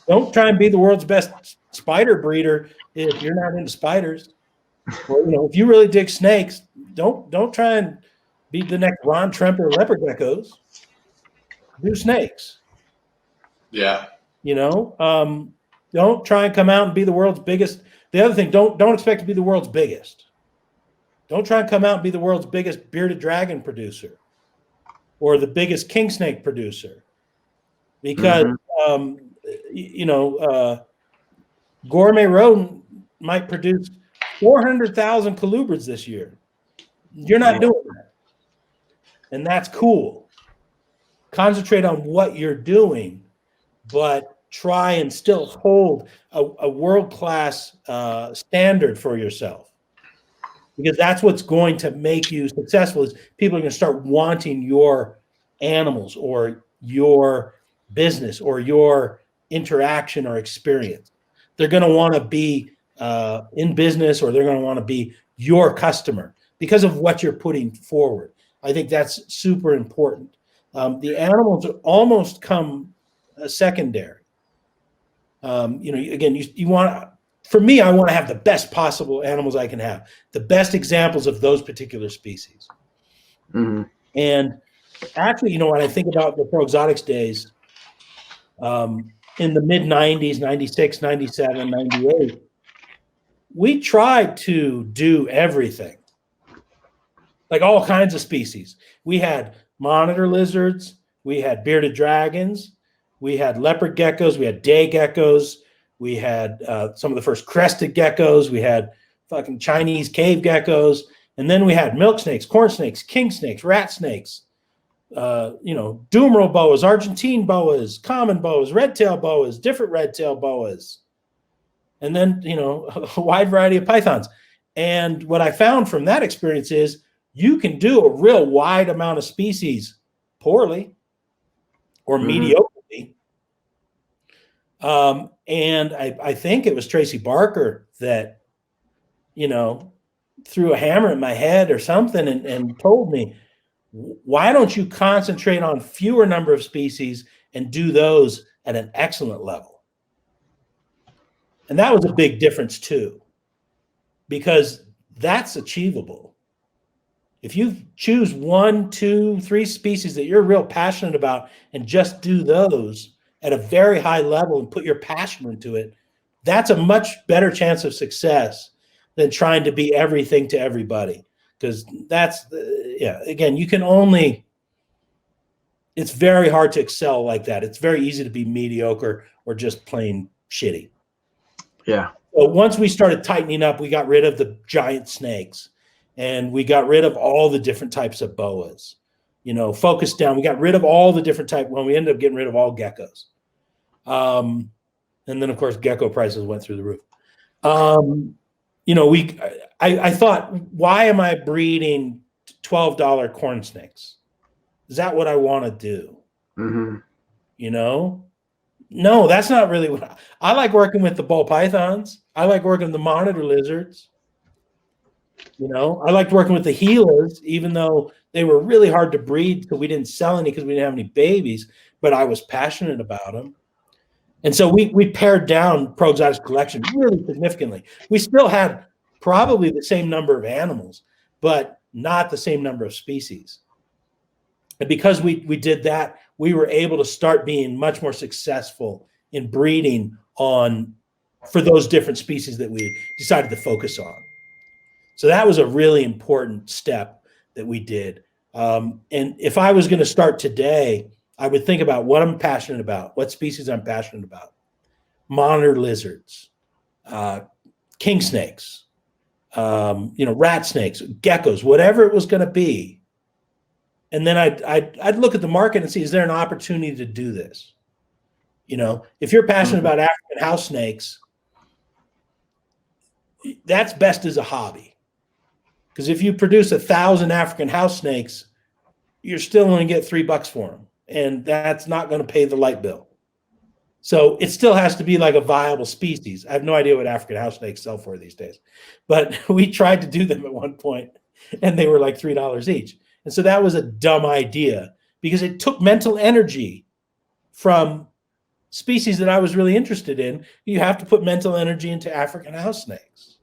don't try and be the world's best spider breeder if you're not into spiders. Or, you know, if you really dig snakes, don't try and be the next Ron Tremper or leopard geckos. Do snakes. Yeah. You know, don't try and come out and be the world's biggest. The other thing, don't expect to be the world's biggest. Don't try and come out and be the world's biggest bearded dragon producer or the biggest king snake producer, because you know, Gourmet Rodent might produce 400,000 colubrids this year. You're not doing that, and that's cool. Concentrate on what you're doing, but try and still hold a world-class standard for yourself, because that's what's going to make you successful. Is people are going to start wanting your animals or your business or your interaction or experience. They're going to want to be in business, or they're going to want to be your customer because of what you're putting forward. I think that's super important. The animals almost come secondary. You know, again, you want, for me, I want to have the best possible animals I can have, the best examples of those particular species. And actually, you know, when I think about the Pro Exotics days, in the mid 90s, 96, 97, 98, we tried to do everything, like all kinds of species. We had monitor lizards, we had bearded dragons, we had leopard geckos, we had day geckos, we had some of the first crested geckos, we had fucking Chinese cave geckos, and then we had milk snakes, corn snakes, king snakes, rat snakes, you know, Dumeral boas, Argentine boas, common boas, red-tail boas, different red-tail boas, and then, you know, a wide variety of pythons. And what I found from that experience is you can do a real wide amount of species poorly or mediocrely. And I think it was Tracy Barker that, you know, threw a hammer in my head or something and told me, why don't you concentrate on fewer number of species and do those at an excellent level? And that was a big difference too, because that's achievable. If you choose 1, 2, 3 species that you're real passionate about and just do those at a very high level and put your passion into it, that's a much better chance of success than trying to be everything to everybody. Because that's, yeah, again, you can only, it's very hard to excel like that. It's very easy to be mediocre or just plain shitty. Yeah. So once we started tightening up, we got rid of the giant snakes and we got rid of all the different types of boas, you know, focused down. We got rid of all the different types. Well, we ended up getting rid of all geckos. And then of course, gecko prices went through the roof. You know, I thought, why am I breeding $12 corn snakes? Is that what I want to do? Mm-hmm. You know? No, that's not really what I like working with the ball pythons. I like working with the monitor lizards. You know, I liked working with the Gilas, even though they were really hard to breed because we didn't sell any because we didn't have any babies, but I was passionate about them. And so we pared down Pro Exotics collection really significantly. We still had probably the same number of animals, but not the same number of species. And because we did that, we were able to start being much more successful in breeding for those different species that we decided to focus on. So that was a really important step that we did. And if I was going to start today, I would think about what I'm passionate about, what species I'm passionate about. Monitor lizards, king snakes, rat snakes, geckos, whatever it was going to be. And then I'd look at the market and see, is there an opportunity to do this? You know, if you're passionate about African house snakes, that's best as a hobby. Because if you produce 1,000 African house snakes, you're still going to get $3 for them. And that's not going to pay the light bill. So it still has to be like a viable species. I have no idea what African house snakes sell for these days. But we tried to do them at one point, and they were like $3 each. And so that was a dumb idea because it took mental energy from species that I was really interested in. You have to put mental energy into African house snakes.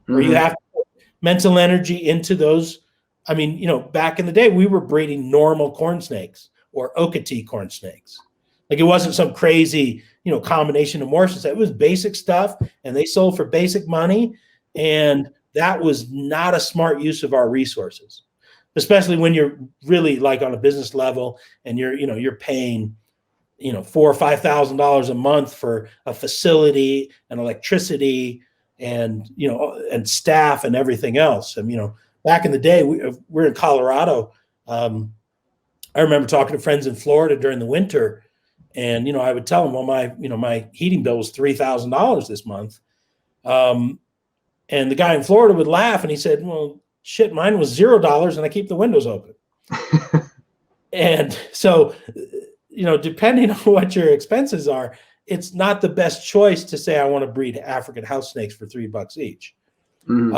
Mm-hmm. Or you have to put mental energy into those. I mean, you know, back in the day, we were breeding normal corn snakes or Okatee corn snakes. Like it wasn't some crazy, you know, combination of morphs. It was basic stuff, and they sold for basic money. And that was not a smart use of our resources, especially when you're really like on a business level and you're paying, you know, $4,000 or $5,000 a month for a facility and electricity and, you know, and staff and everything else. And, you know, back in the day, we're in Colorado. I remember talking to friends in Florida during the winter, and, you know, I would tell them, well, my heating bill was $3,000 this month. And the guy in Florida would laugh, and he said, well, shit, mine was $0 and I keep the windows open. And so, you know, depending on what your expenses are, it's not the best choice to say, I want to breed African house snakes for $3 each. Mm-hmm.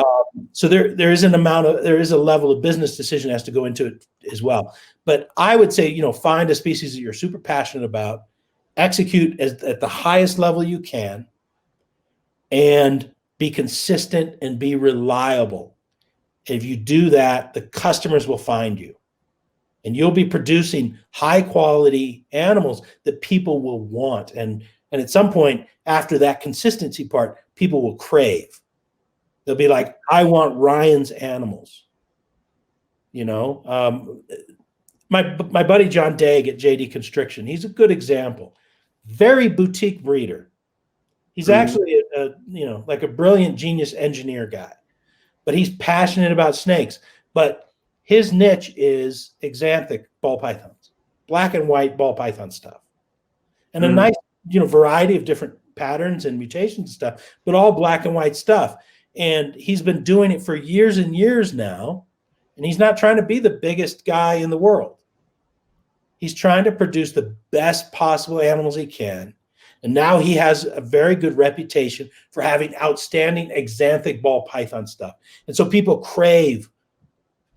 So there is a level of business decision that has to go into it as well. But I would say, you know, find a species that you're super passionate about, execute at the highest level you can, and be consistent and be reliable. If you do that, the customers will find you, and you'll be producing high quality animals that people will want. And at some point after that consistency part, people will crave. They'll be like, I want Ryan's animals. You know, my buddy John Dagg at JD Constriction, he's a good example. Very boutique breeder. He's actually like a brilliant genius engineer guy, but he's passionate about snakes. But his niche is exanthic ball pythons, black and white ball python stuff, and a nice, you know, variety of different patterns and mutations and stuff, but all black and white stuff. And he's been doing it for years and years now. And he's not trying to be the biggest guy in the world. He's trying to produce the best possible animals he can. And now he has a very good reputation for having outstanding exanthic ball python stuff. And so people crave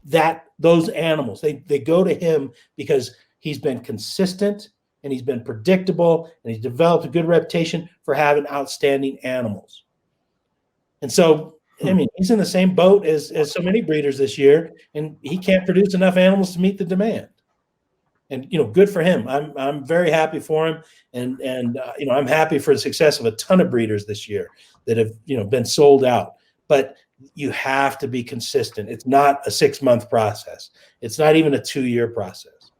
those animals. They go to him because he's been consistent and he's been predictable and he's developed a good reputation for having outstanding animals. And so, I mean, he's in the same boat as so many breeders this year, and he can't produce enough animals to meet the demand. And, you know, good for him. I'm very happy for him. And you know, I'm happy for the success of a ton of breeders this year that have, you know, been sold out. But you have to be consistent. It's not a 6-month process. It's not even a 2-year process.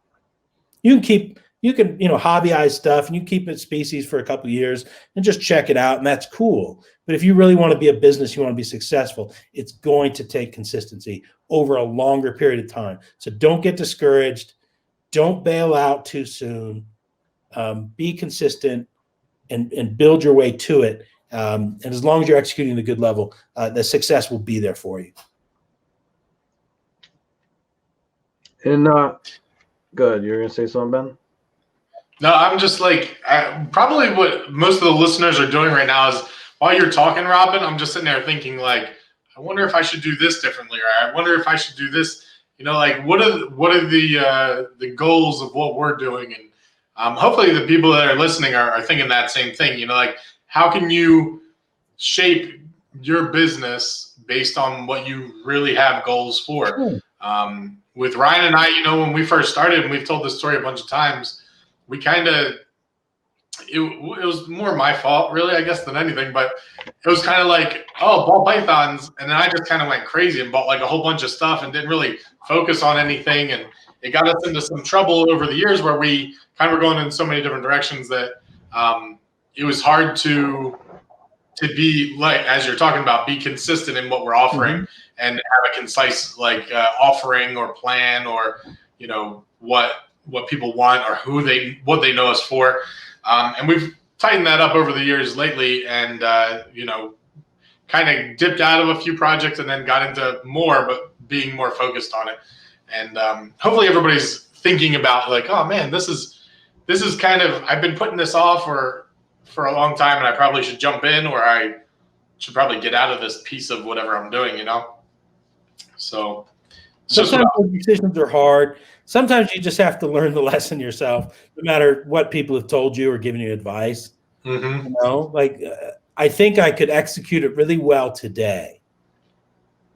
You can, you know, hobbyize stuff and you keep it species for a couple of years and just check it out. And that's cool. But if you really want to be a business, you want to be successful, it's going to take consistency over a longer period of time. So don't get discouraged. Don't bail out too soon. Be consistent and build your way to it. And as long as you're executing at a good level, the success will be there for you. And Good. You're gonna say something, Ben? No, I'm just like, probably what most of the listeners are doing right now is while you're talking, Robyn, I'm just sitting there thinking like, I wonder if I should do this differently, or I wonder if I should do this. You know, like what are the goals of what we're doing, and hopefully the people that are listening are thinking that same thing. You know, like how can you shape your business based on what you really have goals for? Sure. With Ryan and I, you know, when we first started, and we've told this story a bunch of times, we kind of it was more my fault, really, I guess, than anything. But it was kind of like, oh, ball pythons, and then I just kind of went crazy and bought like a whole bunch of stuff and didn't really focus on anything, and it got us into some trouble over the years where we kind of were going in so many different directions that it was hard to be, like, as you're talking about, be consistent in what we're offering and have a concise like offering or plan, or you know what people want or what they know us for. And we've tightened that up over the years lately, and you know, kind of dipped out of a few projects and then got into more, but being more focused on it. And hopefully everybody's thinking about like, oh man, this is kind of, I've been putting this off for a long time, and I probably should jump in, or I should probably get out of this piece of whatever I'm doing, you know? So sometimes those decisions are hard. Sometimes you just have to learn the lesson yourself, no matter what people have told you or given you advice. You know, like I think I could execute it really well today,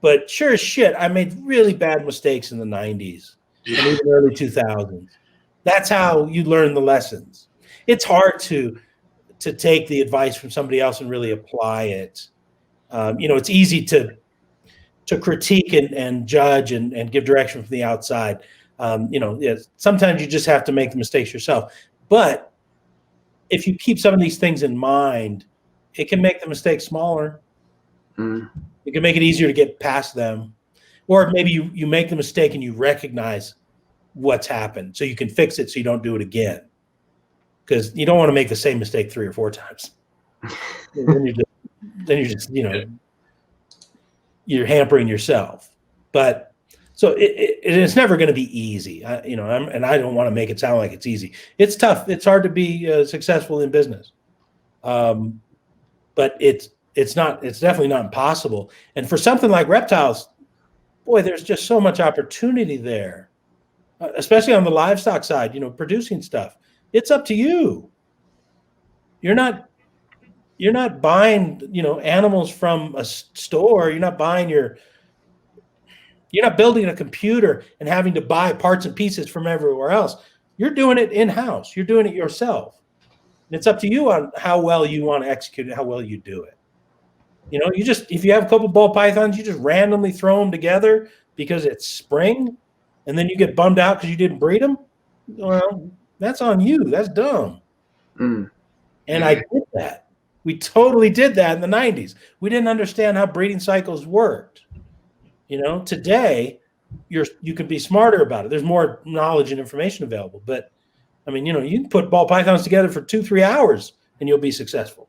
but sure as shit, I made really bad mistakes in the 90s and even early 2000s. That's how you learn the lessons. It's hard to take the advice from somebody else and really apply it. You know, it's easy to critique and judge and give direction from the outside. You know, sometimes you just have to make the mistakes yourself. But if you keep some of these things in mind, it can make the mistakes smaller. It can make it easier to get past them. Or maybe you make the mistake and you recognize what's happened so you can fix it so you don't do it again. Because you don't want to make the same mistake 3 or 4 times. then you're just, you know, you're hampering yourself. But so it's never going to be easy, you know. And I don't want to make it sound like it's easy. It's tough. It's hard to be successful in business, but it's not. It's definitely not impossible. And for something like reptiles, boy, there's just so much opportunity there, especially on the livestock side. You know, producing stuff. It's up to you. You're not buying, you know, animals from a store. You're not building a computer and having to buy parts and pieces from everywhere else. You're doing it in-house. You're doing it yourself. And it's up to you on how well you want to execute it, how well you do it. You know, if you have a couple ball pythons, you just randomly throw them together because it's spring, and then you get bummed out because you didn't breed them. Well, that's on you. That's dumb. And I did that. We totally did that in the 90s. We didn't understand how breeding cycles worked. You know, today you can be smarter about it. There's more knowledge and information available. But I mean, you know, you can put ball pythons together for 2-3 hours and you'll be successful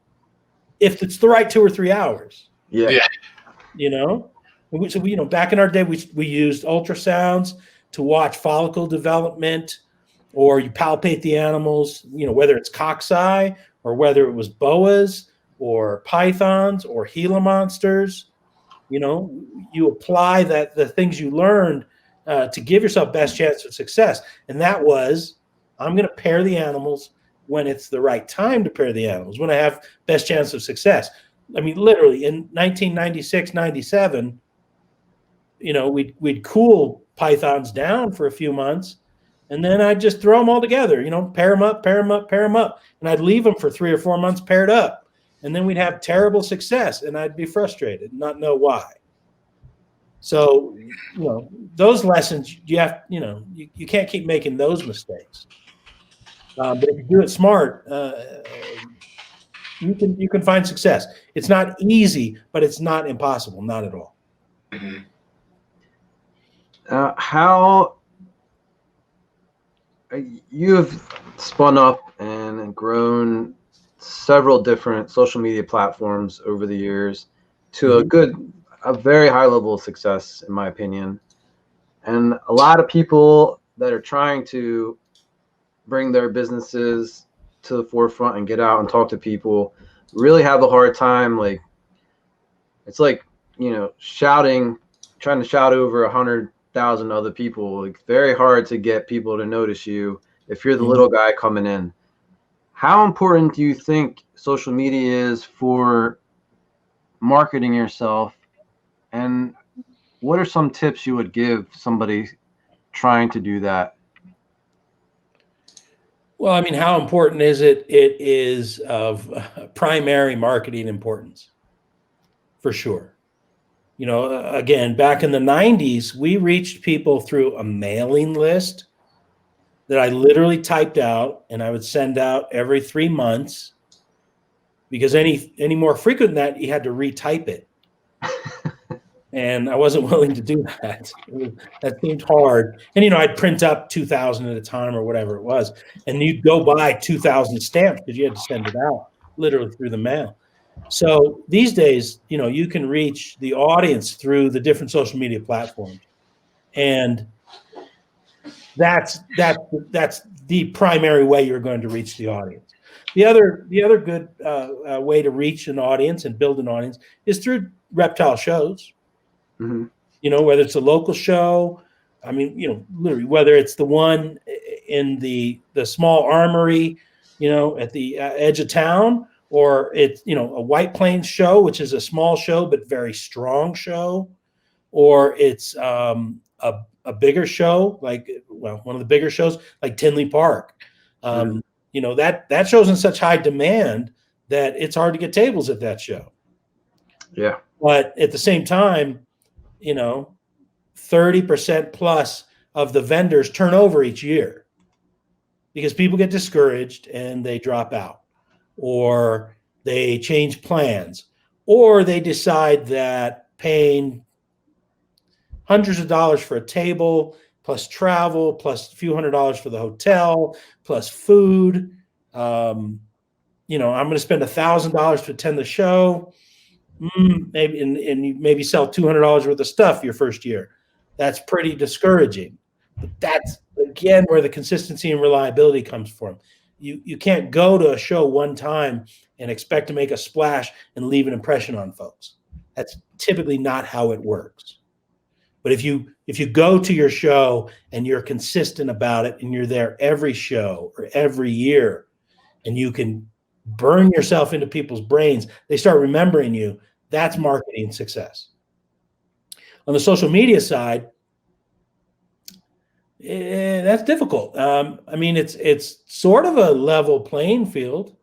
if it's the right 2 or 3 hours. Yeah. You know, so you know, back in our day, we used ultrasounds to watch follicle development, or you palpate the animals. You know, whether it's cockeye or whether it was boas or pythons or Gila monsters. You know, you apply the things you learned to give yourself best chance of success. And that was, I'm going to pair the animals when it's the right time to pair the animals, when I have best chance of success. I mean, literally in 1996, 97, you know, we'd cool pythons down for a few months, and then I'd just throw them all together, you know, pair them up. And I'd leave them for 3 or 4 months paired up. And then we'd have terrible success, and I'd be frustrated, not know why. So, you know, those lessons, you have, you know, you can't keep making those mistakes. But if you do it smart, you can find success. It's not easy, but it's not impossible, not at all. How you have spun up and grown several different social media platforms over the years to a very high level of success, in my opinion. And a lot of people that are trying to bring their businesses to the forefront and get out and talk to people really have a hard time. Like, it's like, trying to shout over 100,000 other people. Like, very hard to get people to notice you if you're the little guy coming in. How important do you think social media is for marketing yourself? And what are some tips you would give somebody trying to do that? Well, I mean, how important is it? It is of primary marketing importance, for sure. Again, back in the 90s, we reached people through a mailing list that I literally typed out, and I would send out every 3 months, because any more frequent than that, you had to retype it. And I wasn't willing to do that. That seemed hard. And, I'd print up 2,000 at a time or whatever it was. And you'd go buy 2,000 stamps because you had to send it out literally through the mail. So these days, you can reach the audience through the different social media platforms. And that's the primary way you're going to reach the audience. The other good way to reach an audience and build an audience is through reptile shows. Mm-hmm. Whether it's a local show, I mean, literally, whether it's the one in the small armory, at the edge of town, or it's, a White Plains show, which is a small show but very strong show, or it's a bigger show, one of the bigger shows like Tinley Park. That show's in such high demand that it's hard to get tables at that show. Yeah. But at the same time, 30% plus of the vendors turn over each year because people get discouraged and they drop out, or they change plans, or they decide that paying hundreds of dollars for a table, plus travel, plus a few $100s for the hotel, plus food. I'm going to spend $1,000 to attend the show. Maybe and you maybe sell $200 worth of stuff your first year. That's pretty discouraging. But that's again where the consistency and reliability comes from. You can't go to a show one time and expect to make a splash and leave an impression on folks. That's typically not how it works. But if you go to your show and you're consistent about it and you're there every show or every year, and you can burn yourself into people's brains, they start remembering you. That's marketing success. On the social media side, that's difficult. I mean, it's sort of a level playing field.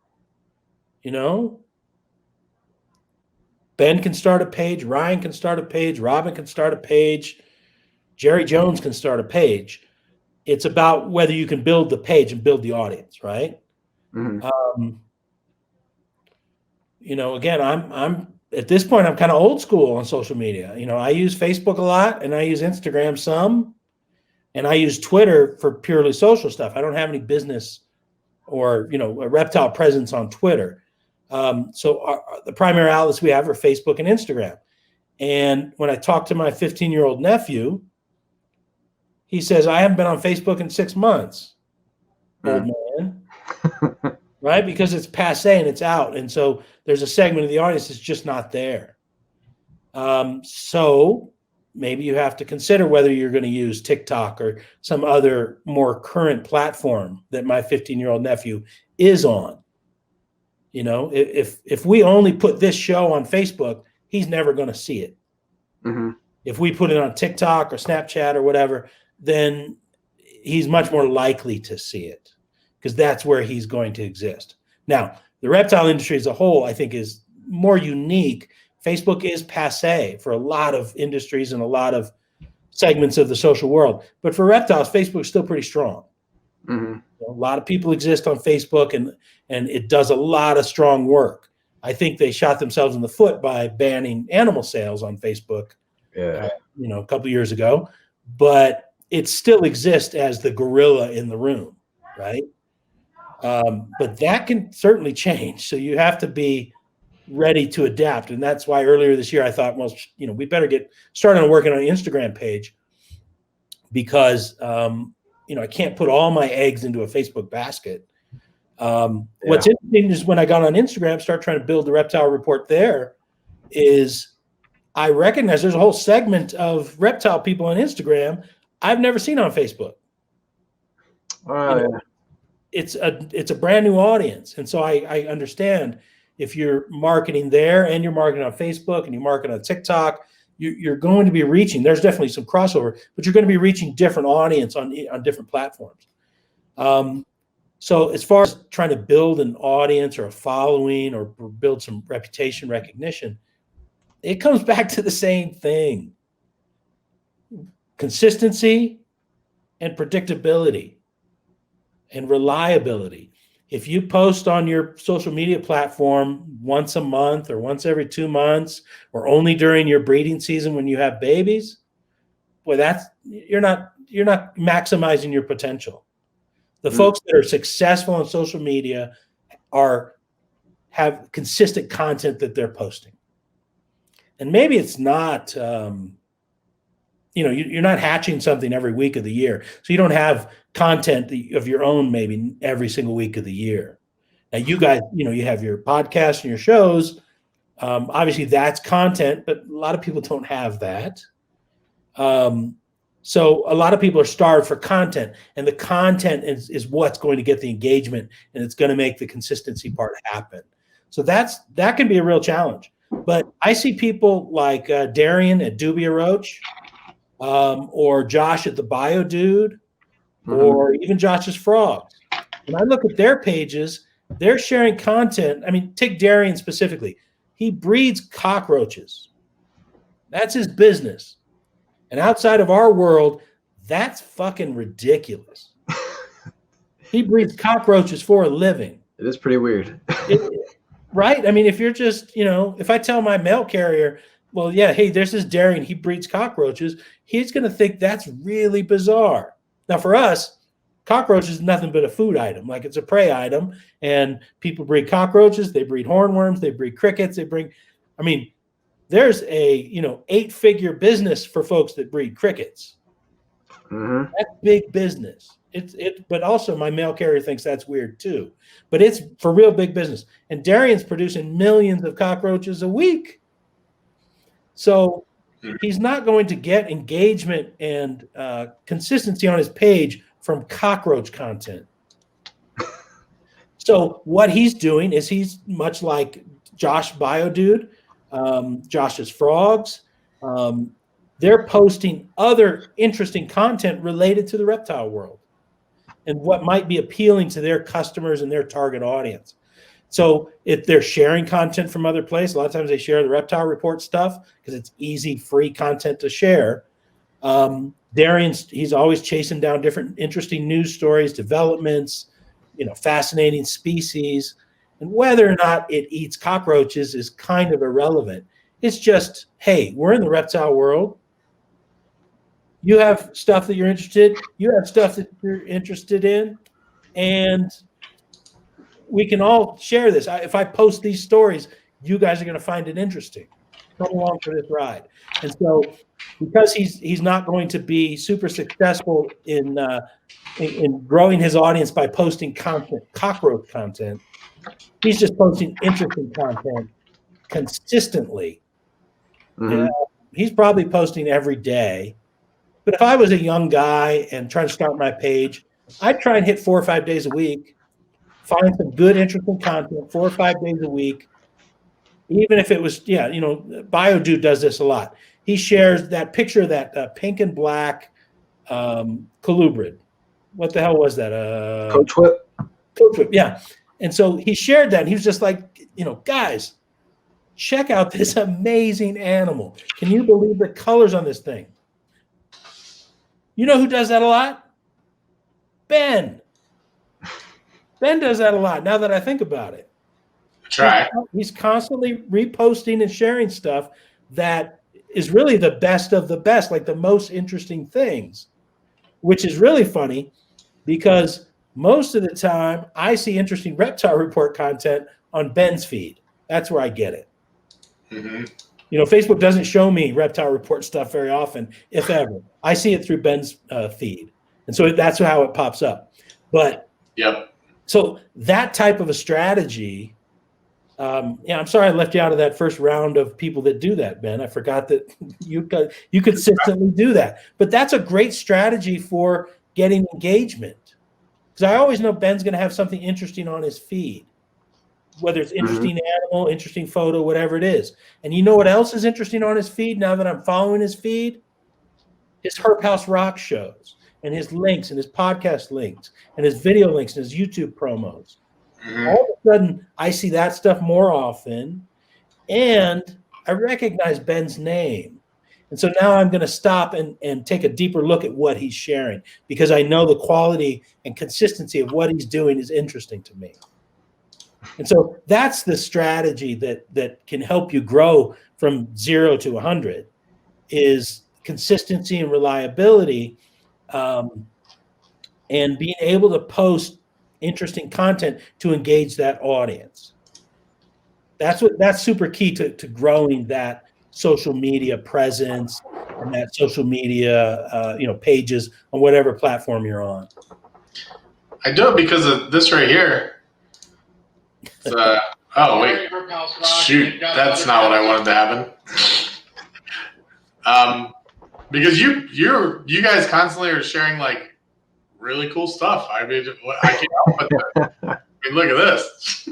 Ben can start a page, Ryan can start a page, Robyn can start a page, Jerry Jones can start a page. It's about whether you can build the page and build the audience, right? Mm-hmm. Again, I'm at this point, I'm kind of old school on social media. I use Facebook a lot, and I use Instagram some, and I use Twitter for purely social stuff. I don't have any business or, a reptile presence on Twitter. So the primary outlets we have are Facebook and Instagram. And when I talk to my 15-year-old nephew, he says, I haven't been on Facebook in 6 months, old man. Right? Because it's passé and it's out. And so there's a segment of the audience that's just not there. So maybe you have to consider whether you're going to use TikTok or some other more current platform that my 15-year-old nephew is on. If we only put this show on Facebook, he's never going to see it. Mm-hmm. If we put it on TikTok or Snapchat or whatever, then he's much more likely to see it, because that's where he's going to exist. Now, the reptile industry as a whole, I think, is more unique. Facebook is passé for a lot of industries and a lot of segments of the social world. But for reptiles, Facebook is still pretty strong. Mm-hmm. A lot of people exist on Facebook, and it does a lot of strong work. I think they shot themselves in the foot by banning animal sales on Facebook, a couple of years ago. But it still exists as the gorilla in the room, right? But that can certainly change. So you have to be ready to adapt. And that's why earlier this year I thought, well, we better get started on working on an Instagram page, because I can't put all my eggs into a Facebook basket. What's interesting is when I got on Instagram, start trying to build the reptile report there, is I recognize there's a whole segment of reptile people on Instagram I've never seen on Facebook. It's a brand new audience. And so I understand if you're marketing there and you're marketing on Facebook and you market on TikTok, you're going to be reaching, there's definitely some crossover, but you're going to be reaching different audience on different platforms. So as far as trying to build an audience or a following or build some reputation recognition, it comes back to the same thing: consistency and predictability and reliability. If you post on your social media platform once a month or once every 2 months or only during your breeding season when you have babies, boy, you're not maximizing your potential. The folks that are successful on social media have consistent content that they're posting. And maybe it's not, you're not hatching something every week of the year. So you don't have content of your own maybe every single week of the year. Now you guys, you have your podcasts and your shows. Obviously that's content, but a lot of people don't have that. So a lot of people are starved for content, and the content is what's going to get the engagement, and it's going to make the consistency part happen. So that can be a real challenge. But I see people like Darian at Dubia Roach, or Josh at the Bio Dude, or even Josh's Frogs. When I look at their pages, they're sharing content. I mean, take Darian specifically. He breeds cockroaches. That's his business. And outside of our world, that's fucking ridiculous. He breeds cockroaches for a living. It is pretty weird. Right? I mean, if you're just, if I tell my mail carrier, well, yeah, hey, there's this Darian, he breeds cockroaches, he's going to think that's really bizarre. Now, for us, cockroaches is nothing but a food item. Like, it's a prey item, and people breed cockroaches, they breed hornworms, they breed crickets, there's a 8-figure business for folks that breed crickets. That's big business. But also my mail carrier thinks that's weird too. But it's for real big business. And Darian's producing millions of cockroaches a week. So he's not going to get engagement and consistency on his page from cockroach content. So what he's doing is he's much like Josh Bio Dude, Josh's Frogs. They're posting other interesting content related to the reptile world and what might be appealing to their customers and their target audience. So if they're sharing content from other places, a lot of times they share the reptile report stuff because it's easy, free content to share. Darian's, he's always chasing down different interesting news stories, developments, fascinating species. And whether or not it eats cockroaches is kind of irrelevant. It's just, hey, we're in the reptile world. You have stuff that you're interested in. You have stuff that you're interested in. And we can all share this. If I post these stories, you guys are going to find it interesting. Come along for this ride. And so because he's not going to be super successful in growing his audience by posting cockroach content, he's just posting interesting content consistently. He's probably posting every day. But if I was a young guy and trying to start my page, I'd try and hit 4 or 5 days a week, find some good, interesting content 4 or 5 days a week. Even if it was, Bio Dude does this a lot. He shares that picture of that pink and black colubrid. What the hell was that? Coach Whip. Coach Whip, yeah. And so he shared that. And he was just like, guys, check out this amazing animal. Can you believe the colors on this thing? You know who does that a lot? Ben. Ben does that a lot, now that I think about it. Try. He's constantly reposting and sharing stuff that is really the best of the best, like the most interesting things, which is really funny because most of the time I see interesting reptile report content on Ben's feed. That's where I get it. Facebook doesn't show me reptile report stuff very often, if ever. I see it through Ben's feed. And so that's how it pops up. But Yep. so that type of a strategy, I'm sorry I left you out of that first round of people that do that, Ben. I forgot that you consistently do that. But that's a great strategy for getting engagement. Because I always know Ben's going to have something interesting on his feed, whether it's interesting animal, interesting photo, whatever it is. And you know what else is interesting on his feed now that I'm following his feed? His Herp House Rock shows and his links and his podcast links and his video links and his YouTube promos. All of a sudden, I see that stuff more often, and I recognize Ben's name. And so now I'm going to stop and take a deeper look at what he's sharing, because I know the quality and consistency of what he's doing is interesting to me. And so that's the strategy that can help you grow from 0 to 100 is consistency and reliability, and being able to post interesting content to engage that audience. That's super key to growing that social media presence and that social media pages on whatever platform you're on. I do it because of this right here. Oh wait, shoot, that's not what I wanted to happen. Because you guys constantly are sharing like really cool stuff. I mean, I can't help but I mean, look at this.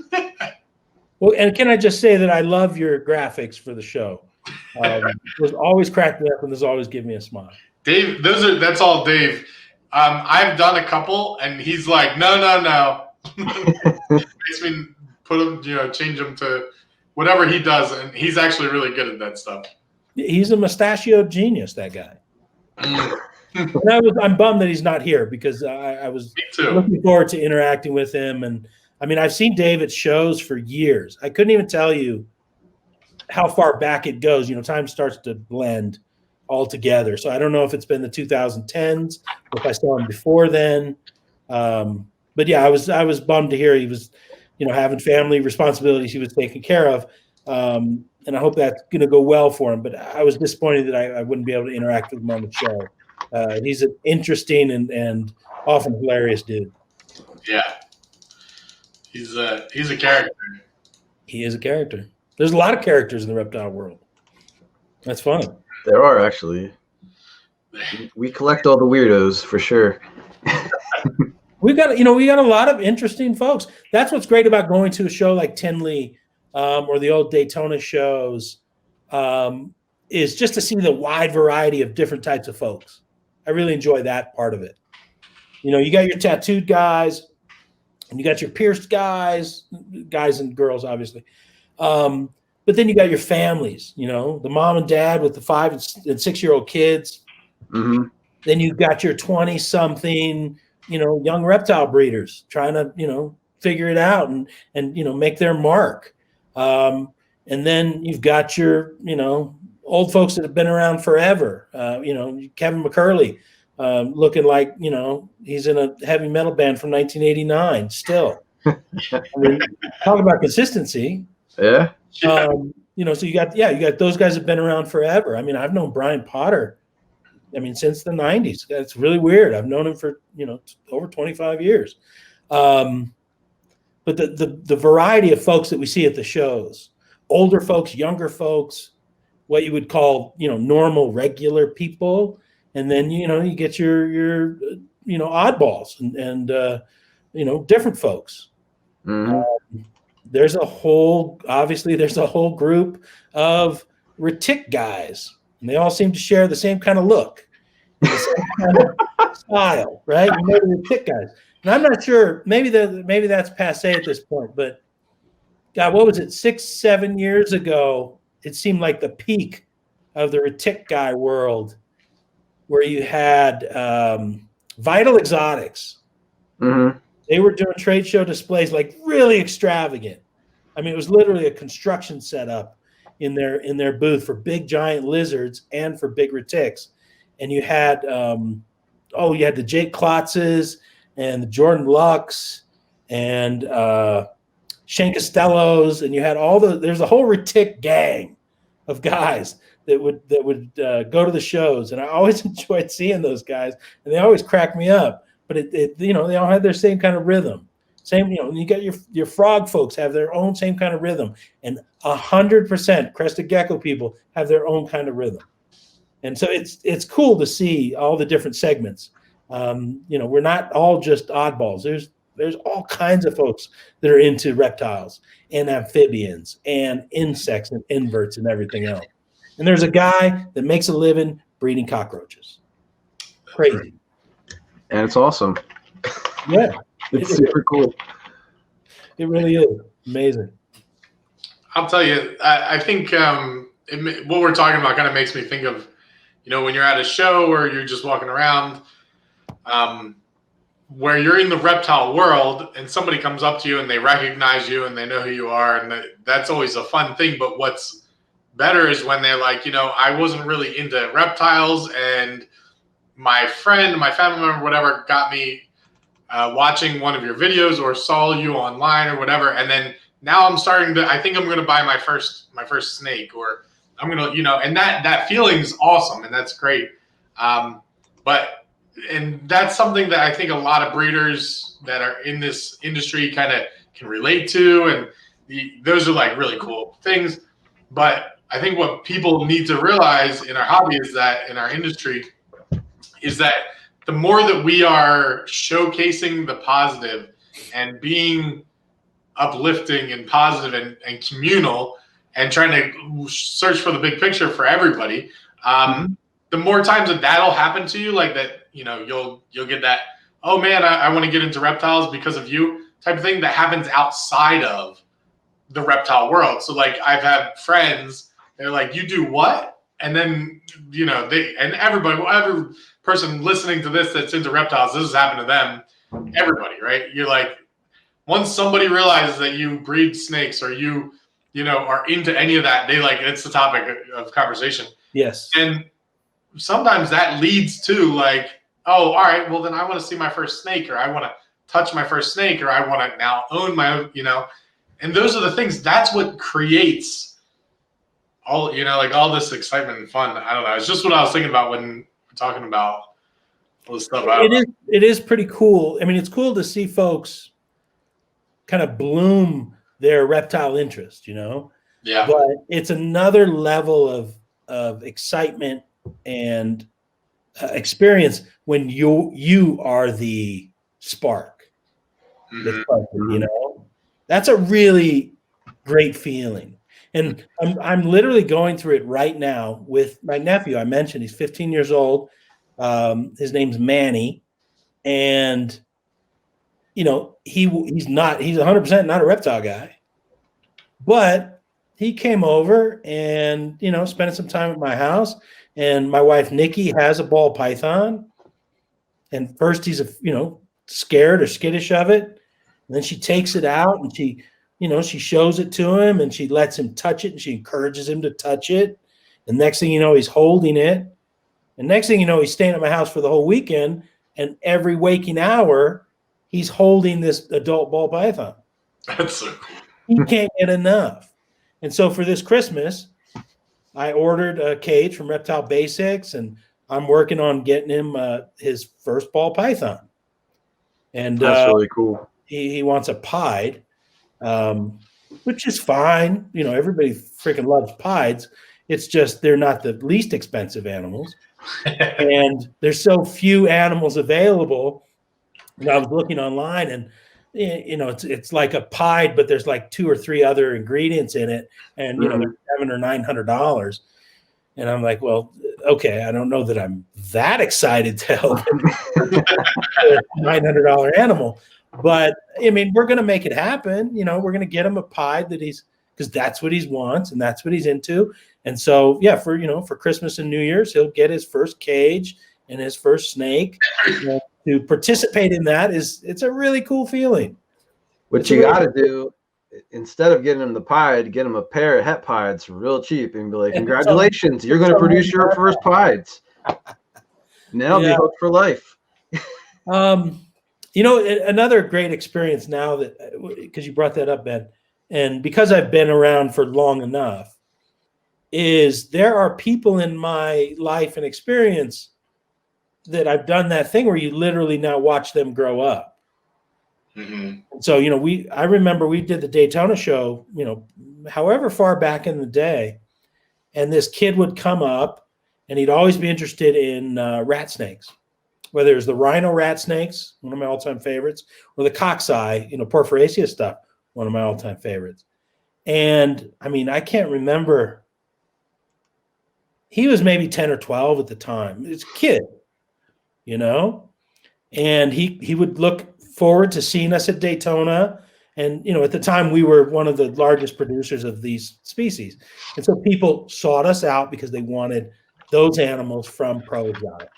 Well, and can I just say that I love your graphics for the show. There's always crack me up, and there's always give me a smile. Dave, that's all Dave. I've done a couple, and he's like, no. Makes me put him, change him to whatever he does, and he's actually really good at that stuff. He's a mustachioed genius, that guy. And I'm bummed that he's not here, because I was looking forward to interacting with him. And I mean, I've seen Dave at shows for years. I couldn't even tell you how far back it goes. Time starts to blend all together. So I don't know if it's been the 2010s, or if I saw him before then. But yeah, I was bummed to hear he was, having family responsibilities he was taking care of. And I hope that's going to go well for him. But I was disappointed that I wouldn't be able to interact with him on the show. He's an interesting and often hilarious dude. Yeah. He's a character. He is a character. There's a lot of characters in the reptile world. That's funny. There are, actually. We collect all the weirdos for sure. we got a lot of interesting folks. That's what's great about going to a show like Tinley or the old Daytona shows, is just to see the wide variety of different types of folks. I really enjoy that part of it. You got your tattooed guys, and you got your pierced guys and girls, obviously. But then you got your families, the mom and dad with the 5 and 6-year-old kids. Mm-hmm. Then you got your 20-something, young reptile breeders trying to, figure it out and make their mark. And then you've got your, old folks that have been around forever. Kevin McCurley, looking like, he's in a heavy metal band from 1989 still. I mean, talk about consistency. Yeah. So you got those guys have been around forever. I mean, I've known Brian Potter, since the 90s. That's really weird. I've known him for, over 25 years. But the variety of folks that we see at the shows, older folks, younger folks, what you would call, normal, regular people. And then, you get your oddballs and different folks. Mm-hmm. There's a whole group of retic guys, and they all seem to share the same kind of look, the same kind of style, right? The retic guys. And I'm not sure, maybe that's passé at this point, but God, what was it, 6-7 years ago? It seemed like the peak of the retic guy world, where you had Vital Exotics. Mm-hmm. They were doing trade show displays, like really extravagant. I mean, it was literally a construction setup in their booth for big giant lizards and for big retics. And you had the Jake Klotzes and the Jordan Lux and Shane Costellos, and you had there's a whole retic gang of guys that would go to the shows, and I always enjoyed seeing those guys, and they always crack me up. But they all had their same kind of rhythm. Same, you got your frog folks have their own same kind of rhythm, and 100% crested gecko people have their own kind of rhythm. And so it's cool to see all the different segments. We're not all just oddballs. There's all kinds of folks that are into reptiles and amphibians and insects and inverts and everything else. And there's a guy that makes a living breeding cockroaches. Crazy. And it's awesome. Yeah. It's super cool. It really is. Amazing. I'll tell you, I think what we're talking about kind of makes me think of, when you're at a show or you're just walking around, where you're in the reptile world and somebody comes up to you and they recognize you and they know who you are, and that's always a fun thing. But what's better is when they're like, I wasn't really into reptiles, and my friend, my family member, whatever, got me watching one of your videos or saw you online or whatever, and then now I'm starting to, I think I'm going to buy my first snake, or I'm going to, and that feeling's awesome, and that's great. And that's something that I think a lot of breeders that are in this industry kind of can relate to, and those are like really cool things. But I think what people need to realize in our hobby is that, in our industry, is that the more that we are showcasing the positive and being uplifting and positive and communal and trying to search for the big picture for everybody, the more times that'll happen to you, like that, you'll get that, oh man, I want to get into reptiles because of you type of thing that happens outside of the reptile world. So like I've had friends, they're like, you do what? And then, everybody, every person listening to this that's into reptiles, this has happened to them, everybody, right? You're like, once somebody realizes that you breed snakes or you are into any of that, they like, it's the topic of conversation. Yes. And sometimes that leads to like, oh, all right, well then I want to see my first snake, or I want to touch my first snake, or I want to now own my own, and those are the things, that's what creates all, like all this excitement and fun. I don't know. It's just what I was thinking about when we're talking about all this stuff. It is pretty cool. I mean, it's cool to see folks kind of bloom their reptile interest, Yeah. But it's another level of excitement and experience when you are the spark. That's a really great feeling. And I'm literally going through it right now with my nephew. I mentioned he's 15 years old. His name's Manny, and he's 100% not a reptile guy, but he came over and spent some time at my house. And my wife Nikki has a ball python, and first he's scared or skittish of it, and then she takes it out and she shows it to him and she lets him touch it and she encourages him to touch it. And next thing you know, he's holding it. And next thing you know, he's staying at my house for the whole weekend. And every waking hour, he's holding this adult ball python. That's so cool. He can't get enough. And so for this Christmas, I ordered a cage from Reptile Basics, and I'm working on getting him his first ball python. And that's really cool. He wants a pied. Which is fine. Everybody freaking loves pieds. It's just they're not the least expensive animals. And there's so few animals available. And I was looking online, and it's like a pied, but there's like 2 or 3 other ingredients in it, and they're $700 or $900. And I'm like, well, okay, I don't know that I'm that excited to help him a $900 animal. But I mean, we're going to make it happen. We're going to get him a pied because that's what he wants and that's what he's into. And so, yeah, for Christmas and New Year's, he'll get his first cage and his first snake. To participate in that it's a really cool feeling. What you got to do, instead of getting him the pied, get him a pair of het pieds real cheap and be like, congratulations, you're going to produce your first pieds. And they'll be hooked for life. Another great experience now because you brought that up, Ben, and because I've been around for long enough, is there are people in my life and experience that I've done that thing where you literally now watch them grow up. Mm-hmm. So, I remember we did the Daytona show, however far back in the day, and this kid would come up and he'd always be interested in rat snakes, whether it was the rhino rat snakes, one of my all-time favorites, or the coxeye, Porphyraceus stuff, one of my all-time favorites. And I mean, I can't remember. He was maybe 10 or 12 at the time. It's a kid, and he would look forward to seeing us at Daytona. And, at the time we were one of the largest producers of these species. And so people sought us out because they wanted those animals from Pro Exotic.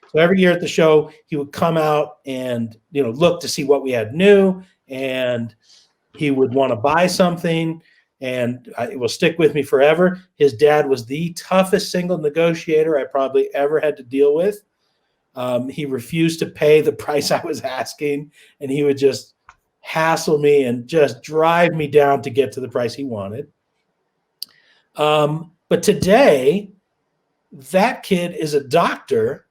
So every year at the show, he would come out and, look to see what we had new, and he would want to buy something, and it will stick with me forever. His dad was the toughest single negotiator I probably ever had to deal with. He refused to pay the price I was asking, and he would just hassle me and just drive me down to get to the price he wanted. But today, that kid is a doctor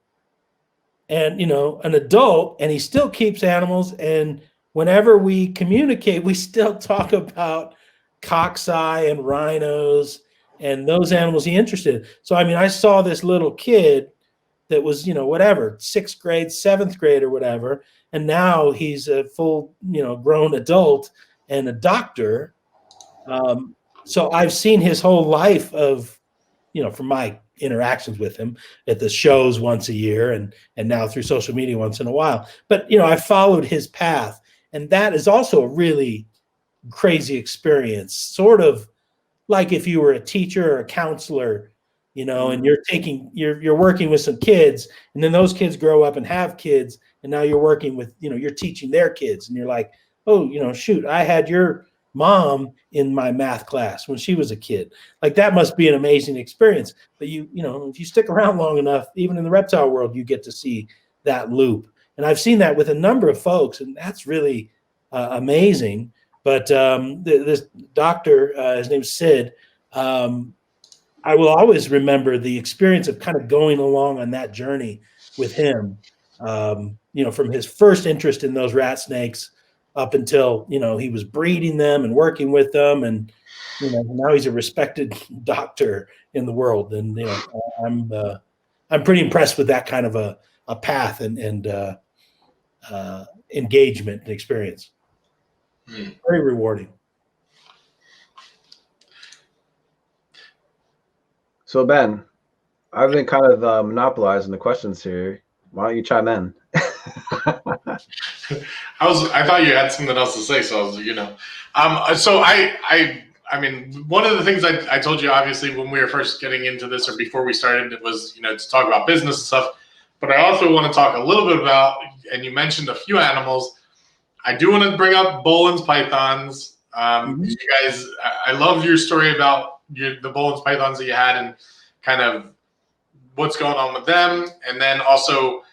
and, an adult, and he still keeps animals. And whenever we communicate, we still talk about coxeye and rhinos and those animals he's interested in. So, I mean, I saw this little kid that was, whatever, 6th grade, 7th grade or whatever. And now he's a full, grown adult and a doctor. So I've seen his whole life of, from my interactions with him at the shows once a year and now through social media once in a while. But, I followed his path. And that is also a really crazy experience, sort of like if you were a teacher or a counselor, and you're working with some kids, and then those kids grow up and have kids, and now you're working with, you're teaching their kids, and you're like, oh, shoot, I had your mom in my math class when she was a kid. Like, that must be an amazing experience. But if you stick around long enough, even in the reptile world, you get to see that loop. And I've seen that with a number of folks, and that's really amazing. But this doctor, his name's Sid, I will always remember the experience of kind of going along on that journey with him, from his first interest in those rat snakes up until, he was breeding them and working with them. And, now he's a respected doctor in the world. And, I'm pretty impressed with that kind of a path and engagement and experience. Very rewarding. So Ben, I've been kind of monopolizing the questions here. Why don't you chime in? I thought you had something else to say, so I was, so I mean, one of the things I told you, obviously, when we were first getting into this or before we started, it was, to talk about business and stuff. But I also want to talk a little bit about, and you mentioned a few animals. I do want to bring up Boelen's pythons. You guys, I love your story about the Boelen's pythons that you had and kind of what's going on with them. And then also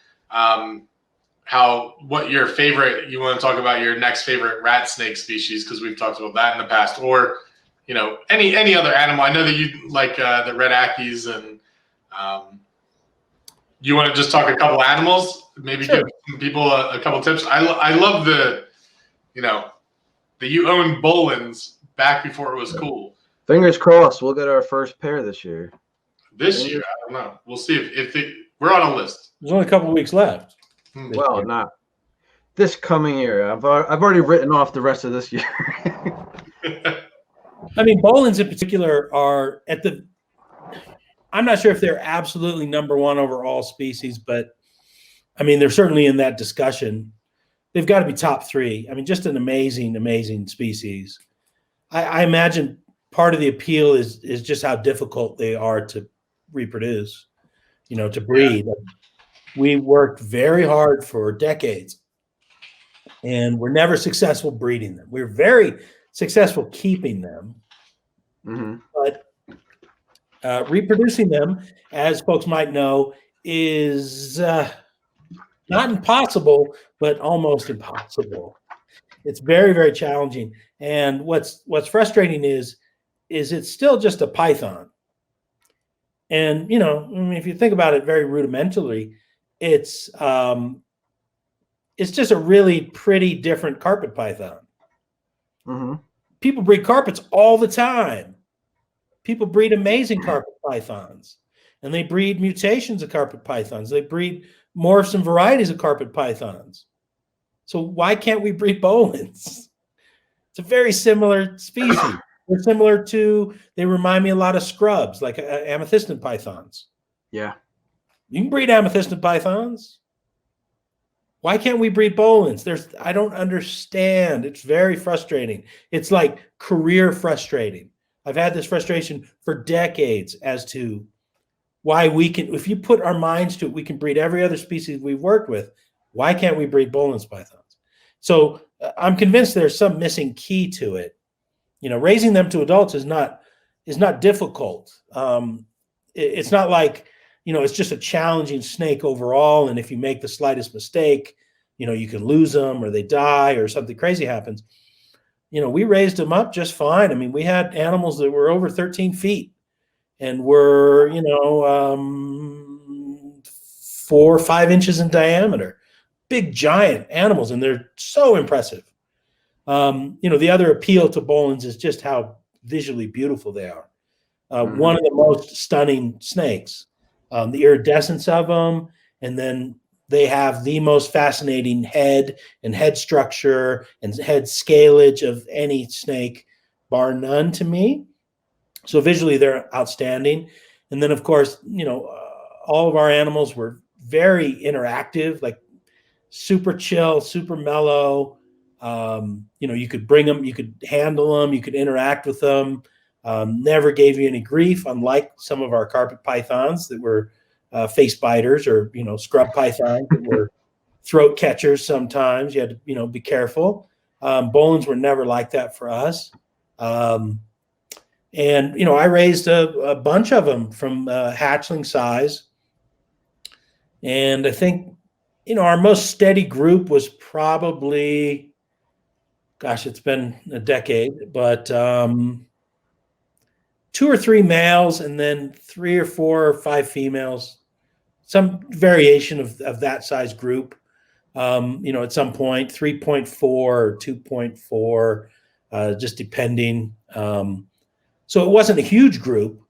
what your favorite, you want to talk about your next favorite rat snake species, because we've talked about that in the past, or, any other animal. I know that you like the red ackies, and you want to just talk a couple animals, maybe Sure. Give some people a couple tips. I love that you owned Boelen's back before it was cool. Fingers crossed, we'll get our first pair this year. This year, I don't know. We'll see if we're on a list. There's only a couple of weeks left. Well, not this coming year. I've already written off the rest of this year. I mean, Boelen's in particular are I'm not sure if they're absolutely number one over all species, but I mean, they're certainly in that discussion. They've got to be top 3. I mean, just an amazing, amazing species. I imagine part of the appeal is just how difficult they are to reproduce, to breed. Yeah. We worked very hard for decades, and we're never successful breeding them. We're very successful keeping them, but reproducing them, as folks might know, is not impossible, but almost impossible. It's very, very challenging. And what's frustrating is it's still just a python. And, you know, I mean, if you think about it very rudimentarily, it's just a really pretty different carpet python. Mm-hmm. People breed carpets all the time. People breed amazing carpet pythons, and they breed mutations of carpet pythons. They breed morphs and varieties of carpet pythons. So why can't we breed Bolins? It's a very similar species. They're similar to, they remind me a lot of scrubs, like amethystin pythons. Yeah. You can breed amethystin pythons. Why can't we breed Bolins? I don't understand. It's very frustrating. It's like career frustrating. I've had this frustration for decades as to why we can, if you put our minds to it, we can breed every other species we've worked with. Why can't we breed Bolins pythons? So I'm convinced there's some missing key to it. You know, raising them to adults is not difficult. It's not like, you know, it's just a challenging snake overall. And if you make the slightest mistake, you know, you can lose them or they die or something crazy happens. You know, we raised them up just fine. I mean, we had animals that were over 13 feet and were, you know, 4 or 5 inches in diameter. Big, giant animals, and they're so impressive. You know, the other appeal to Bolins is just how visually beautiful they are. One of the most stunning snakes. The iridescence of them, and then they have the most fascinating head and head structure and head scalage of any snake, bar none to me. So visually, they're outstanding. And then, of course, you know, all of our animals were very interactive, like super chill, super mellow. You know, you could bring them, you could handle them, you could interact with them. Never gave you any grief, unlike some of our carpet pythons that were face biters, or, you know, scrub pythons that were throat catchers sometimes. You had to, you know, be careful. Bolins were never like that for us. And, you know, I raised a bunch of them from hatchling size. And I think, you know, our most steady group was probably, gosh, it's been a decade, but 2 or 3 males and then 3 or 4 or 5 females, some variation of that size group. You know, at some point, 3.4 or 2.4, just depending. So it wasn't a huge group,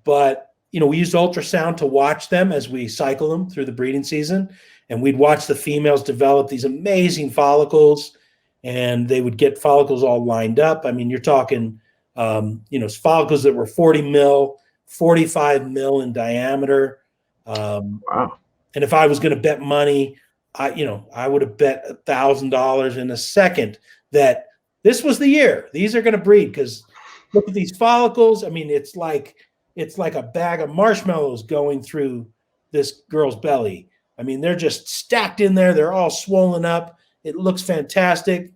but, you know, we used ultrasound to watch them as we cycle them through the breeding season. And we'd watch the females develop these amazing follicles, and they would get follicles all lined up. I mean, you're talking, you know, follicles that were 40 mil, 45 mil in diameter. Wow. And if I was going to bet money, I would have bet $1,000 in a second that this was the year these are going to breed, because look at these follicles. I mean, it's like a bag of marshmallows going through this girl's belly. I mean, they're just stacked in there. They're all swollen up. It looks fantastic.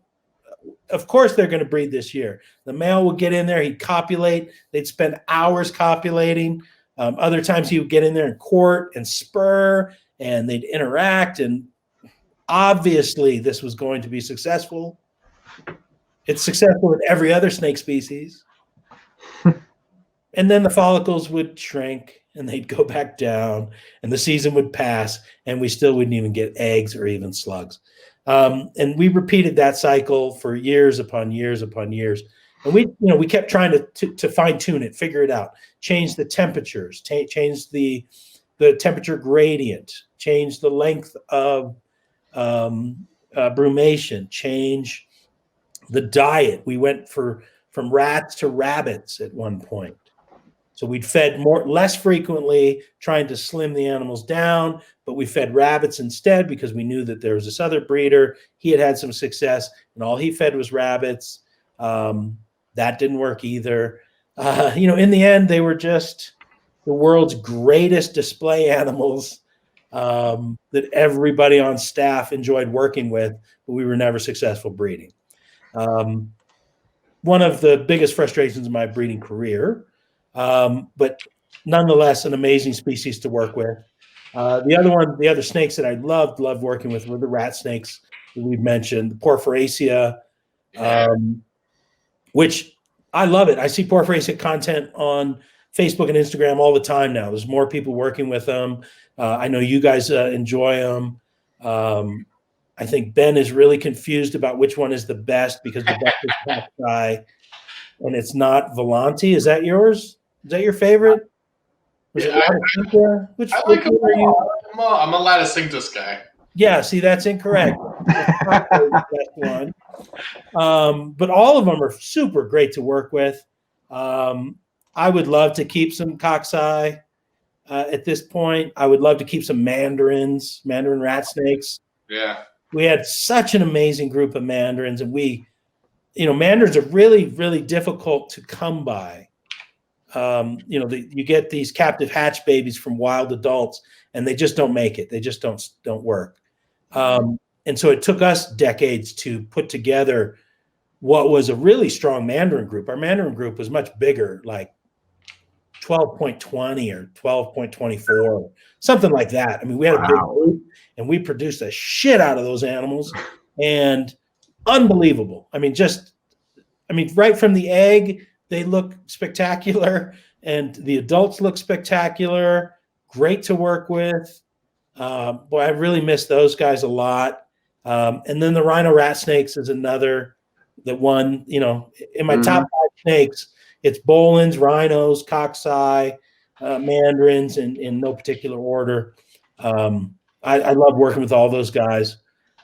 Of course, they're going to breed this year. The male would get in there. He'd copulate. They'd spend hours copulating. Other times he would get in there and court and spur, and they'd interact. And obviously, this was going to be successful. It's successful in every other snake species. And then the follicles would shrink and they'd go back down, and the season would pass, and we still wouldn't even get eggs or even slugs. And we repeated that cycle for years upon years upon years. And we kept trying to fine tune it, figure it out, change the temperatures, change the temperature gradient, change the length of brumation, change the diet. We went from rats to rabbits at one point. So we'd fed less frequently, trying to slim the animals down, but we fed rabbits instead because we knew that there was this other breeder. He had some success, and all he fed was rabbits. That didn't work either. In the end, they were just the world's greatest display animals that everybody on staff enjoyed working with, but we were never successful breeding. One of the biggest frustrations of my breeding career, but nonetheless an amazing species to work with. The other snakes that I loved working with were the rat snakes that we've mentioned, the Porphyracea, which I love it. I see Porphyracea content on Facebook and Instagram all the time now. There's more people working with them. I know you guys enjoy them. I think Ben is really confused about which one is the best because the best is Cacti, and it's not Volante. Is that yours? Is that your favorite? Yeah, Which I like them one are you? all. I'm a Laticinctus guy. Yeah, see, that's incorrect. The best one. But all of them are super great to work with. I would love to keep some Coxeye at this point. I would love to keep some Mandarin rat snakes. Yeah. We had such an amazing group of Mandarins, and Mandarins are really, really difficult to come by. You get these captive hatch babies from wild adults, and they just don't make it. They just don't work. And so it took us decades to put together what was a really strong Mandarin group. Our Mandarin group was much bigger, like 12.20 or 12.24, something like that. I mean, we had a big group, and we produced a shit out of those animals, and unbelievable. I mean, right from the egg, they look spectacular, and the adults look spectacular. Great to work with. Boy, I really miss those guys a lot. And then the rhino rat snakes is another that one, in my top 5 snakes, it's Bolins, rhinos, Coxeye, Mandarins in no particular order. I love working with all those guys.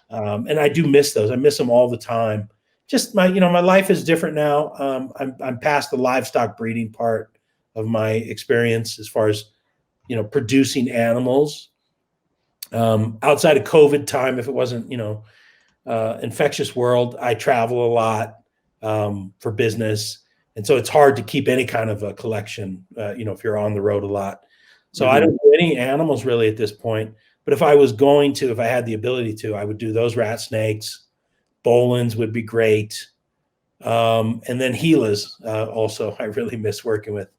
And I do miss those. I miss them all the time. Just my life is different now. I'm past the livestock breeding part of my experience as far as, producing animals. Outside of COVID time, if it wasn't, infectious world, I travel a lot for business. And so it's hard to keep any kind of a collection, if you're on the road a lot. So I don't do any animals really at this point. But if I had the ability to, I would do those rat snakes. Bolins would be great. And then Gilas also, I really miss working with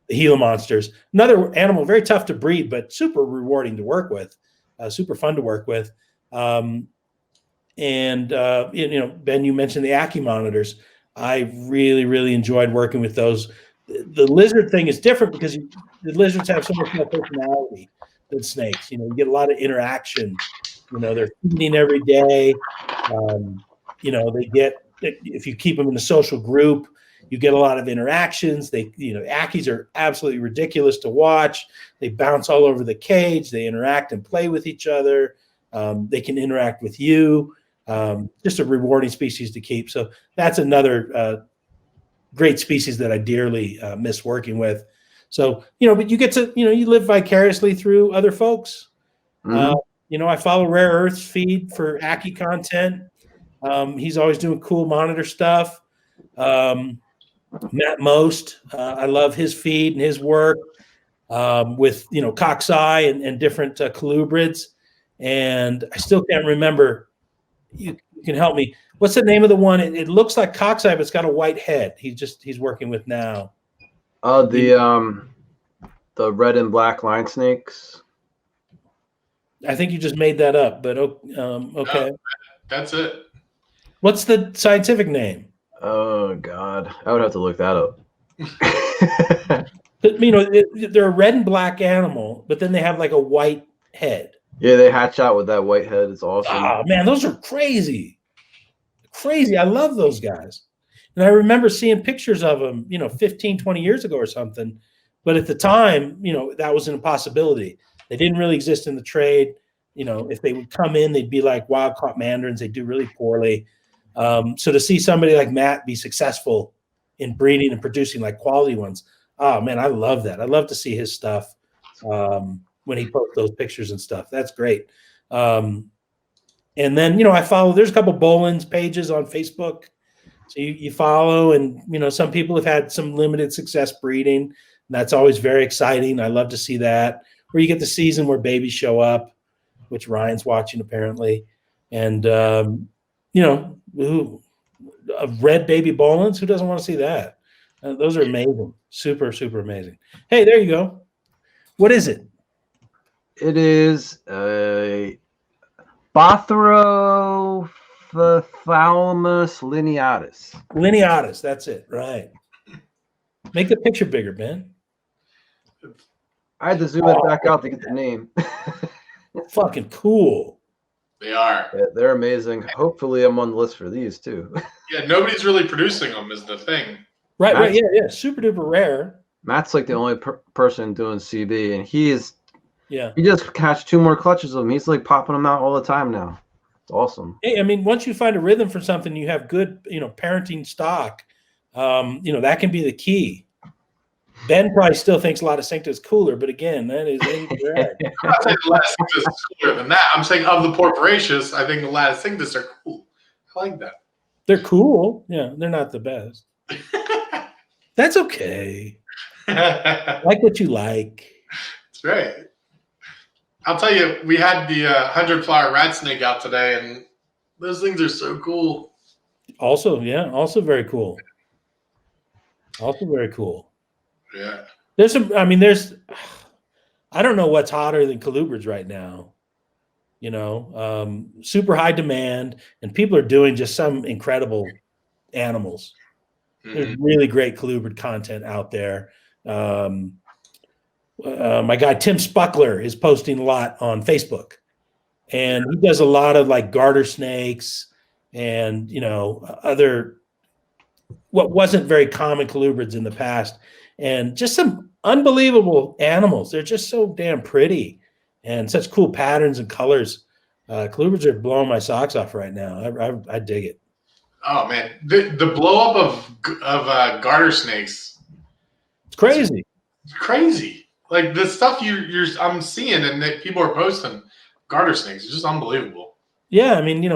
the Gila monsters. Another animal, very tough to breed, but super rewarding to work with, super fun to work with. Ben, you mentioned the Aki monitors. I really, really enjoyed working with those. The lizard thing is different because the lizards have so much more personality than snakes. You get a lot of interaction. They're feeding every day. If you keep them in a social group, you get a lot of interactions. Akis are absolutely ridiculous to watch. They bounce all over the cage. They interact and play with each other. They can interact with you. Just a rewarding species to keep. So that's another great species that I dearly miss working with. So, but you get to, you live vicariously through other folks. I follow Rare Earth's feed for Aki content. He's always doing cool monitor stuff. Matt Most, I love his feed and his work with, Coxeye and different colubrids. And I still can't remember. You can help me. What's the name of the one? It looks like Coxeye, but it's got a white head. He's working with now. The red and black line snakes. I think you just made that up, but okay. No, that's it. What's the scientific name? Oh God, I would have to look that up. But, they're a red and black animal, but then they have like a white head. Yeah, they hatch out with that white head. It's awesome. Oh man, those are crazy. Crazy. I love those guys. And I remember seeing pictures of them, 15, 20 years ago or something. But at the time, that was an impossibility. They didn't really exist in the trade. If they would come in, they'd be like wild caught mandarins. They do really poorly. So to see somebody like Matt be successful in breeding and producing like quality ones, oh man, I love that. I love to see his stuff when he posts those pictures and stuff. That's great. And then, I follow, there's a couple Bolins pages on Facebook. So you follow, and, some people have had some limited success breeding. And that's always very exciting. I love to see that. Where you get the season where babies show up, which Ryan's watching apparently. And, a red baby Bolins, who doesn't want to see that? Those are amazing. Super, super amazing. Hey, there you go. What is it? It is a Bothrophthalmus lineatus. Lineatus, that's it, right. Make the picture bigger, Ben. I had to zoom it back out to get the name. Fucking cool. They are. Yeah, they're amazing. Hopefully, I'm on the list for these too. Yeah, nobody's really producing them is the thing. Right. Yeah. Super duper rare. Matt's like the only person doing CB, and he Yeah. just catch 2 more clutches of them. He's like popping them out all the time now. It's awesome. Hey, I mean, once you find a rhythm for something, you have good, parenting stock. That can be the key. Ben probably still thinks a lot of Cincta is cooler, but again, that is incorrect. I'm not saying the lattice Cinctus is cooler than that. I'm saying of the Port Voracious, I think the lattice Cinctus are cool. I like that. They're cool. Yeah, they're not the best. That's okay. Like what you like. That's right. I'll tell you, we had the 100-flower rat snake out today, and those things are so cool. Also very cool. Also very cool. Yeah. I don't know what's hotter than colubrids right now. Super high demand, and people are doing just some incredible animals. Mm-hmm. There's really great colubrid content out there. My guy Tim Spuckler is posting a lot on Facebook, and he does a lot of like garter snakes and other what wasn't very common colubrids in the past, and just some unbelievable animals. They're just so damn pretty and such cool patterns and colors. Colubrids are blowing my socks off right now. I dig it. Oh man, the blow up of garter snakes. It's crazy. It's crazy. Like the stuff I'm seeing and that people are posting garter snakes is just unbelievable. Yeah, I mean,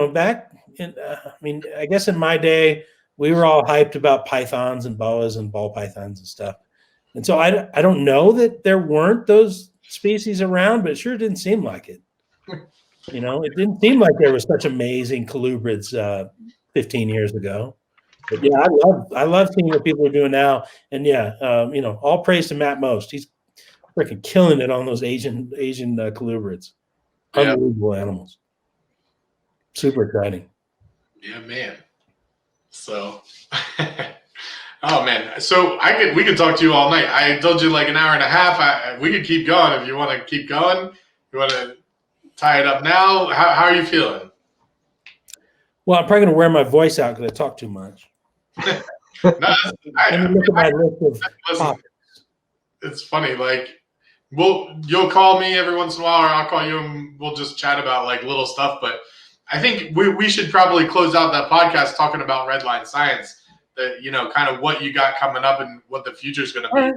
I guess in my day we were all hyped about pythons and boas and ball pythons and stuff. And so I don't know that there weren't those species around, but it sure didn't seem like it. It didn't seem like there was such amazing colubrids 15 years ago. But yeah, I love seeing what people are doing now. And yeah, all praise to Matt Most. He's freaking killing it on those Asian colubrids. Yeah. Unbelievable animals. Super exciting. Yeah, man. So, oh man. So we could talk to you all night. I told you like an hour and a half. We could keep going if you want to keep going. You want to tie it up now? How are you feeling? Well, I'm probably going to wear my voice out because I talk too much. Look at my list of topics. It's funny. Like, you'll call me every once in a while, or I'll call you, and we'll just chat about like little stuff. But I think we should probably close out that podcast talking about Redline Science. That kind of what you got coming up and what the future is going to be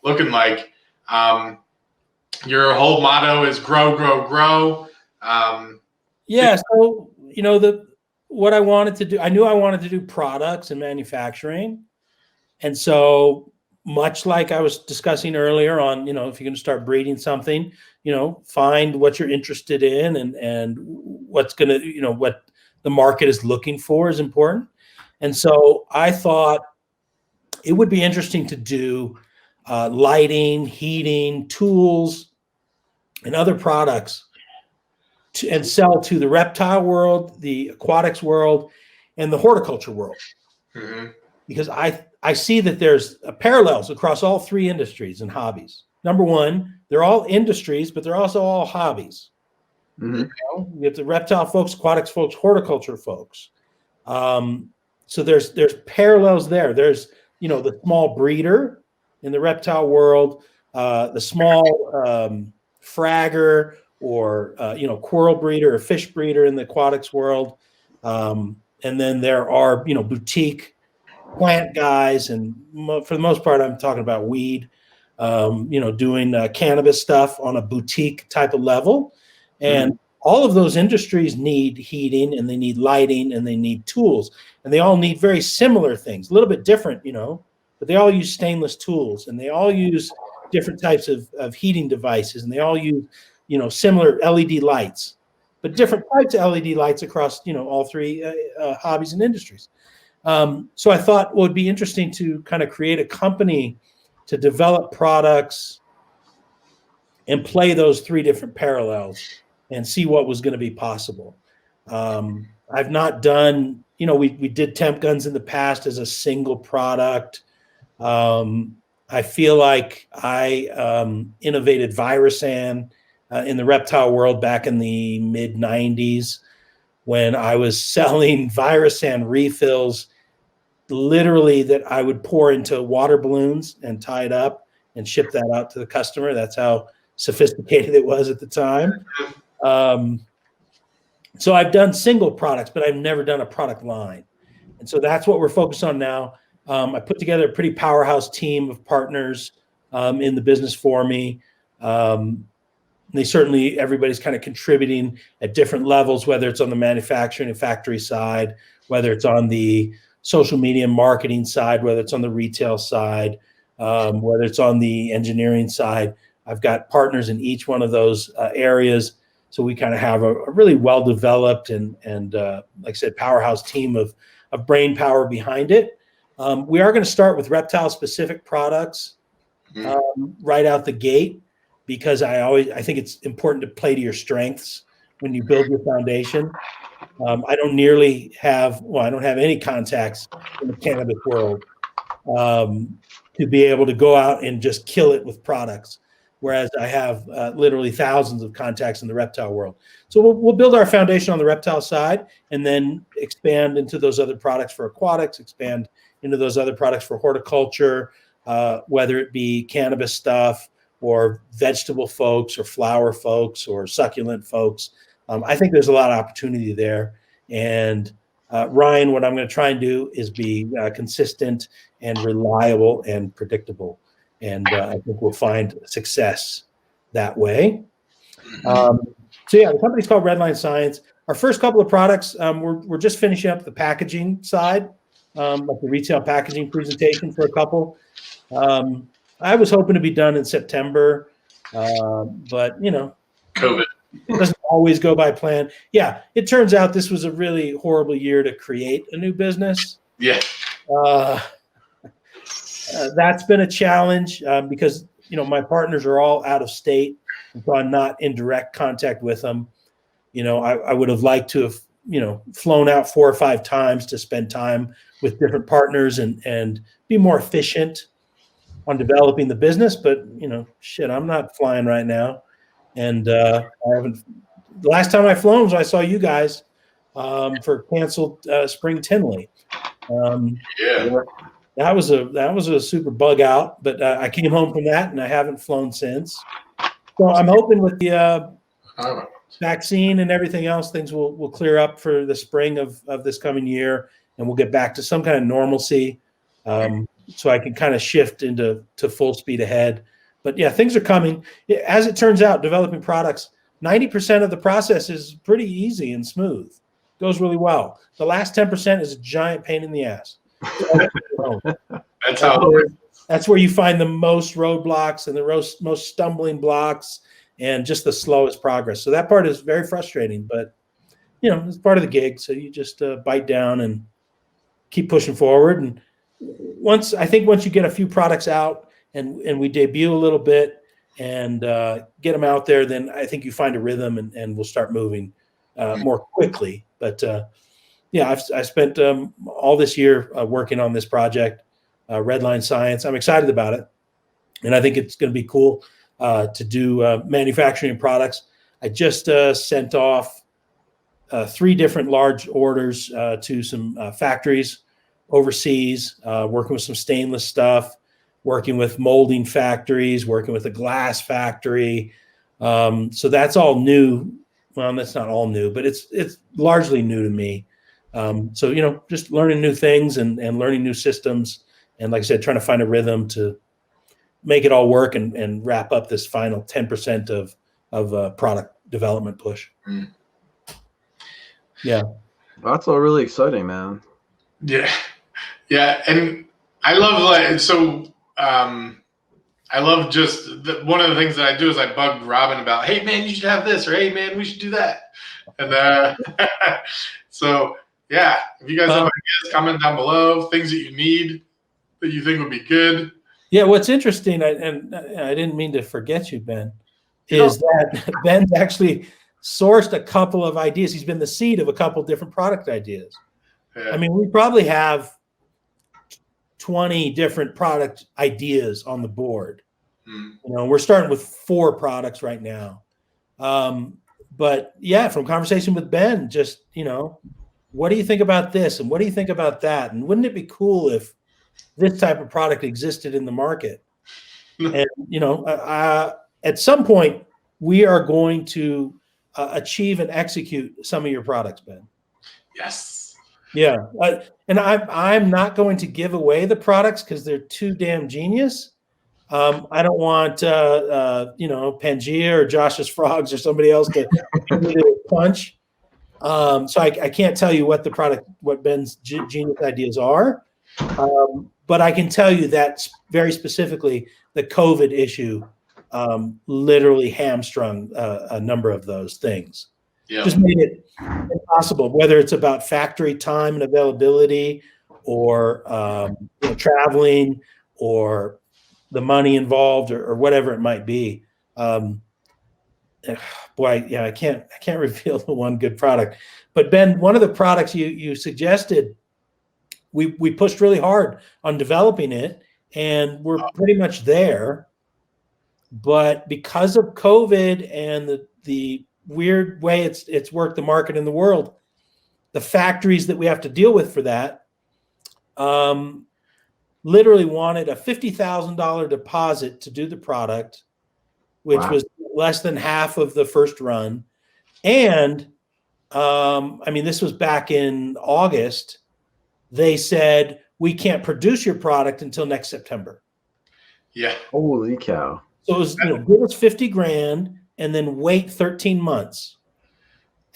looking like. Your whole motto is grow, grow, grow. Yeah. So what I wanted to do, I knew I wanted to do products and manufacturing. And so much like I was discussing earlier on, if you're going to start breeding something, find what you're interested in and what's going to, what the market is looking for is important. And so I thought it would be interesting to do lighting, heating, tools, and other products and sell to the reptile world, the aquatics world, and the horticulture world. Mm-hmm. Because I see that there's parallels across all three industries and hobbies. Number one, they're all industries, but they're also all hobbies. Mm-hmm. You have the reptile folks, aquatics folks, horticulture folks. So there's parallels there. There's, the small breeder in the reptile world, the small fragger, or coral breeder or fish breeder in the aquatics world, and then there are boutique plant guys, and for the most part I'm talking about weed, doing cannabis stuff on a boutique type of level, and all of those industries need heating, and they need lighting, and they need tools, and they all need very similar things, a little bit different, but they all use stainless tools, and they all use different types of heating devices, and they all use similar LED lights, but different types of LED lights across, all three hobbies and industries. So I thought it would be interesting to kind of create a company to develop products and play those three different parallels and see what was going to be possible. I've not done, we did temp guns in the past as a single product. I feel like I innovated Virusan in the reptile world back in the mid 90s when I was selling Virusan refills, literally that I would pour into water balloons and tie it up and ship that out to the customer. That's how sophisticated it was at the time. So I've done single products, but I've never done a product line. And so that's what we're focused on now. I put together a pretty powerhouse team of partners in the business for me. Everybody's kind of contributing at different levels, whether it's on the manufacturing and factory side, whether it's on the social media marketing side, whether it's on the retail side, whether it's on the engineering side. I've got partners in each one of those areas. So we kind of have a really well-developed and like I said, powerhouse team of brain power behind it. We are going to start with reptile-specific products right out the gate, because I think it's important to play to your strengths when you build your foundation. I don't have any contacts in the cannabis world to be able to go out and just kill it with products, whereas I have literally thousands of contacts in the reptile world. So we'll build our foundation on the reptile side and then expand into those other products for aquatics, expand into those other products for horticulture, whether it be cannabis stuff or vegetable folks or flower folks or succulent folks. I think there's a lot of opportunity there. And Ryan, what I'm going to try and do is be consistent and reliable and predictable. And I think we'll find success that way. So yeah, the company's called Redline Science. Our first couple of products, we're just finishing up the packaging side, like the retail packaging presentation for a couple. I was hoping to be done in September, but COVID. It doesn't always go by plan. Yeah, it turns out this was a really horrible year to create a new business. Yeah. That's been a challenge because my partners are all out of state, so I'm not in direct contact with them. I would have liked to have flown out 4 or 5 times to spend time with different partners and be more efficient on developing the business. But I'm not flying right now, and I haven't. The last time I flown was when I saw you guys for canceled Spring Tinley. Yeah. That was a super bug out, but I came home from that and I haven't flown since. So I'm hoping with the vaccine and everything else, things will clear up for the spring of this coming year, and we'll get back to some kind of normalcy, so I can kind of shift into full speed ahead. But yeah, things are coming. As it turns out, developing products, 90% of the process is pretty easy and smooth. Goes really well. The last 10% is a giant pain in the ass. That's where you find the most roadblocks and the most stumbling blocks and just the slowest progress. So that part is very frustrating, but it's part of the gig. So you just bite down and keep pushing forward. And once you get a few products out and we debut a little bit and get them out there, then I think you find a rhythm and we'll start moving more quickly. But yeah, I spent all this year working on this project, Redline Science. I'm excited about it, and I think it's going to be cool to do manufacturing products. I just sent off 3 different large orders to some factories overseas, working with some stainless stuff, working with molding factories, working with a glass factory. So that's all new. Well, that's not all new, but it's largely new to me. So, just learning new things and learning new systems. And like I said, trying to find a rhythm to make it all work and wrap up this final 10% of product development push. Mm. Yeah. That's all really exciting, man. Yeah. Yeah. And I love I love just one of the things that I do is I bug Robyn about, hey man, you should have this, or hey man, we should do that. And so yeah, if you guys have ideas, comment down below, things that you need that you think would be good. Yeah, what's interesting, and I didn't mean to forget you, Ben, is that Ben's actually sourced a couple of ideas. He's been the seed of a couple different product ideas. Yeah. I mean, we probably have 20 different product ideas on the board. Mm. You know, we're starting with 4 products right now. But yeah, from conversation with Ben, just, you know, what do you think about this? And what do you think about that? And wouldn't it be cool if this type of product existed in the market? And, you know, at some point, we are going to achieve and execute some of your products, Ben. Yes. Yeah. And I'm not going to give away the products because they're too damn genius. I don't want, you know, Pangea or Josh's Frogs or somebody else to give me the punch. So I can't tell you what Ben's genius ideas are. But I can tell you that very specifically, the COVID issue literally hamstrung a number of those things. Yeah. Just made it impossible, whether it's about factory time and availability or you know, traveling or the money involved or whatever it might be. Boy, yeah, I can't reveal the one good product. But Ben, one of the products you suggested, we pushed really hard on developing it, and we're pretty much there. But because of COVID and the weird way it's worked the market in the world, the factories that we have to deal with for that literally wanted a $50,000 deposit to do the product, which was less than half of the first run. And I mean, this was back in August. They said, we can't produce your product until next September. Yeah. Holy cow. So it was, you know, give us 50 grand and then wait 13 months.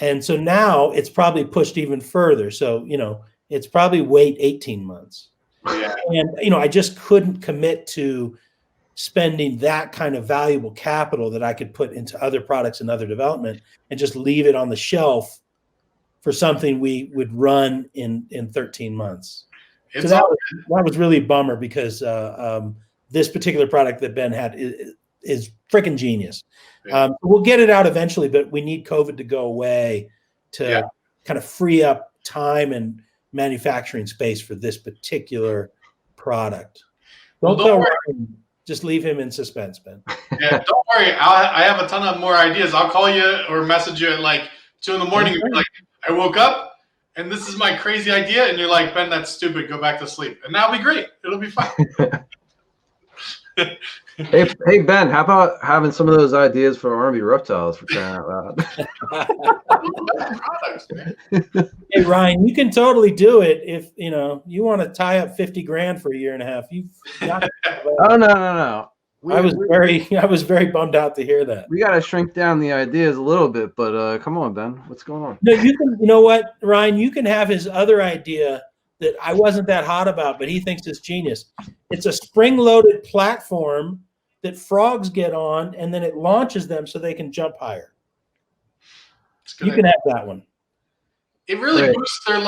And so now it's probably pushed even further. So, you know, it's probably wait 18 months. Yeah. And, you know, I just couldn't commit to spending that kind of valuable capital that I could put into other products and other development and just leave it on the shelf for something we would run in 13 months. So that was really a bummer because this particular product that Ben had is freaking genius. Yeah. We'll get it out eventually, but we need COVID to go away to kind of free up time and manufacturing space for this particular product. Don't tell Robyn, just leave him in suspense, Ben. Yeah, don't worry. I have a ton of more ideas. I'll call you or message you at like 2 a.m. and be like, I woke up and this is my crazy idea. And you're like, Ben, that's stupid. Go back to sleep. And that'll be great. It'll be fine. Hey Ben, how about having some of those ideas for R&B Reptiles for crying out loud? Products, man. Hey Ryan, you can totally do it if you know you want to tie up 50 grand for a year and a half. Oh no. I was very bummed out to hear that. We gotta shrink down the ideas a little bit, but come on, Ben, what's going on? No, you know what, Ryan, you can have his other idea that I wasn't that hot about, but he thinks it's genius. It's a spring-loaded platform that frogs get on, and then it launches them so they can jump higher. You can have that one. It really boosts their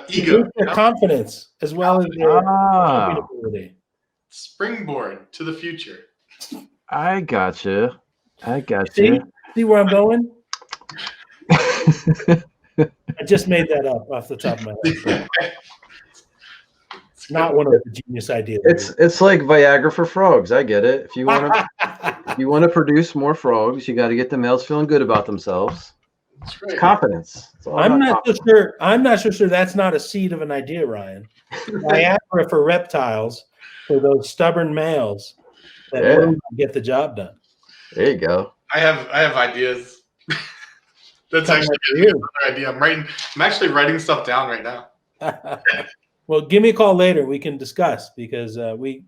ego, their confidence as well as their ability. Springboard to the future. I gotcha. See where I'm going? I just made that up off the top of my head. It's not one of the genius ideas. It's like Viagra for frogs. I get it. If you want to produce more frogs, you got to get the males feeling good about themselves. That's right. It's confidence. I'm not so sure that's not a seed of an idea, Ryan. Viagra for reptiles, for those stubborn males that won't get the job done. There you go. I have ideas. That's actually another idea. I'm actually writing stuff down right now. Well, give me a call later. We can discuss because like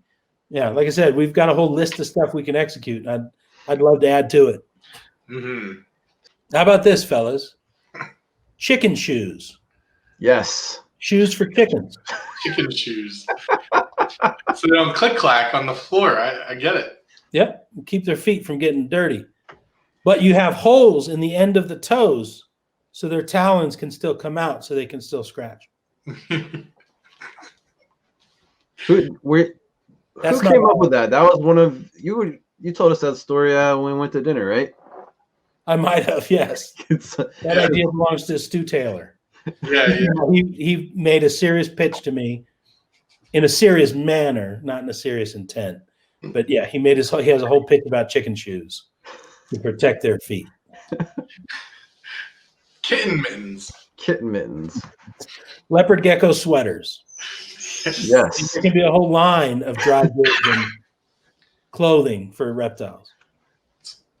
I said, we've got a whole list of stuff we can execute. I'd love to add to it. Mm-hmm. How about this, fellas? Chicken shoes. Yes. Shoes for chickens. Chicken shoes. So they don't click-clack on the floor. I get it. Yep. Keep their feet from getting dirty. But you have holes in the end of the toes so their talons can still come out so they can still scratch. Who came up with that? That was one of you told us that story when we went to dinner, right? I might have, yes. That idea belongs to Stu Taylor. Yeah. He made a serious pitch to me in a serious manner, not in a serious intent. But yeah, he has a whole pitch about chicken shoes to protect their feet. Kitten mittens. Kitten mittens. Leopard gecko sweaters. Yes. There can be a whole line of dry goods and clothing for reptiles.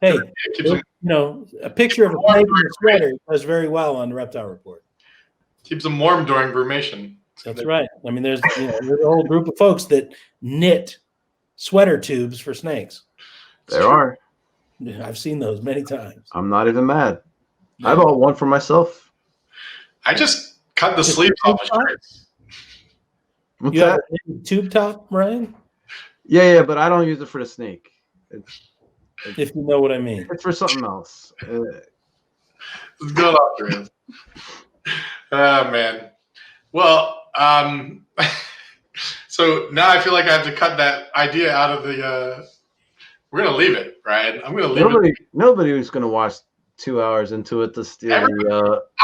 Hey, a picture of a snake in a sweater does very well on the Reptile Report. Keeps them warm during brumation. That's right. I mean, there's a whole group of folks that knit sweater tubes for snakes. There are. I've seen those many times. I'm not even mad. I bought one for myself. I just cut the sleeves off the shirts. What's You have that? a tube top, Ryan? Yeah, but I don't use it for the snake. If you know what I mean. It's for something else. Let's go off, Rand. Oh, man. Well, so now I feel like I have to cut that idea out of the we're going to leave it, Ryan. I'm going to leave it. Nobody was going to watch 2 hours into it to steal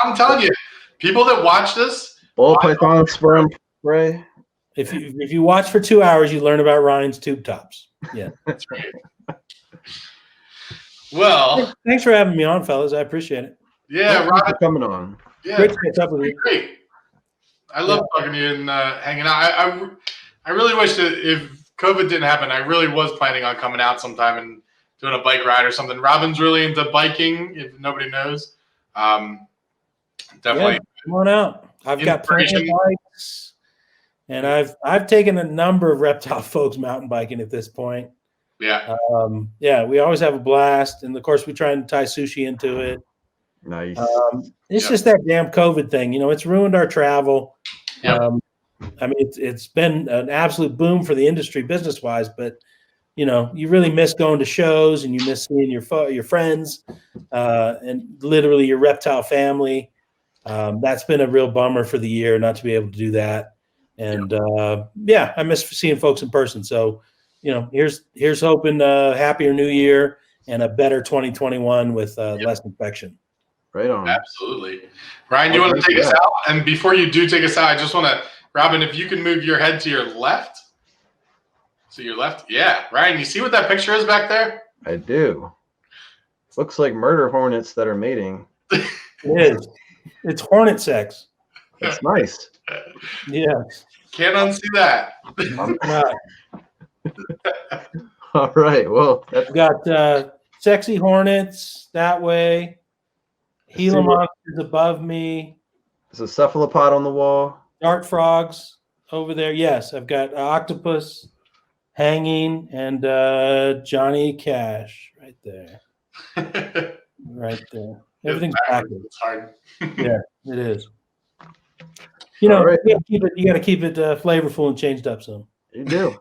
I'm telling you, people that watch this. ball python sperm spray. If you watch for 2 hours, you learn about Ryan's tube tops. Yeah. That's right. Well. Thanks for having me on, fellas. I appreciate it. Yeah, Robyn. Coming on. Yeah, great to catch up with you. Great. I love talking to you and hanging out. I really wish that if COVID didn't happen, I really was planning on coming out sometime and doing a bike ride or something. Robyn's really into biking, if nobody knows. Definitely. Yeah, come on out. I've got plenty of bikes, and I've taken a number of reptile folks mountain biking at this point. Yeah. We always have a blast, and of course we try and tie sushi into it. Nice. It's just that damn COVID thing. It's ruined our travel. Yep. I mean, it's been an absolute boom for the industry business-wise, but you really miss going to shows, and you miss seeing your friends, and literally your reptile family. That's been a real bummer for the year not to be able to do that. And I miss seeing folks in person. So, here's hoping happier new year and a better 2021 with less infection. Right on. Absolutely. Ryan, do you want to take us out? And before you do take us out, I just want to, Robyn, if you can move your head to your left. To your left? Yeah. Ryan, you see what that picture is back there? I do. Looks like murder hornets that are mating. It is. It's hornet sex. It's nice. Yeah. Can't unsee that. I'm not. All right. Well, I've got sexy hornets that way. Gila monsters above me. There's a cephalopod on the wall. Dart frogs over there. Yes, I've got octopus hanging and Johnny Cash right there. Right there. Everything's backwards. It's hard. Yeah, it is. You Right. you got to keep it flavorful and changed up some. You do.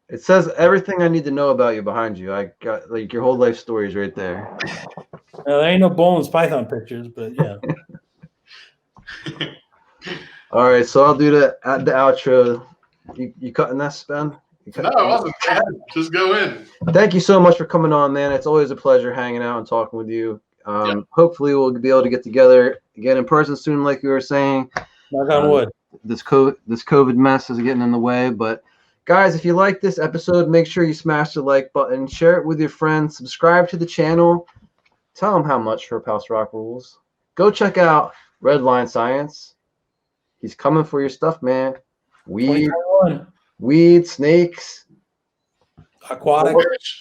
It says everything I need to know about you behind you. I got your whole life story is right there. There ain't no Bolin's Python pictures, but yeah. All right, so I'll do the outro. You cutting that, Ben? No, I wasn't. Go ahead. Just go in. Thank you so much for coming on, man. It's always a pleasure hanging out and talking with you. Hopefully we'll be able to get together again in person soon, like you were saying. Knock on wood. This COVID mess is getting in the way, but guys, if you like this episode, make sure you smash the like button, share it with your friends, subscribe to the channel, tell them how much Herp House Rock rules. Go check out Redline Science. He's coming for your stuff, man. Weed, snakes, Aquatic,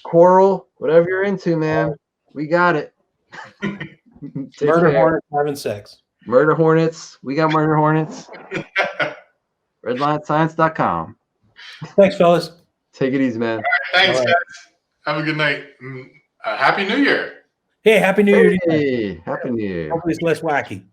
coral, whatever you're into, man. We got it. murder hornets having sex. Murder hornets. We got murder hornets. RedlineScience.com. Thanks, fellas. Take it easy, man. Thanks, guys. Have a good night. Happy New Year. Hey, Happy New Year. Hey, Happy New Year. Hopefully it's less wacky.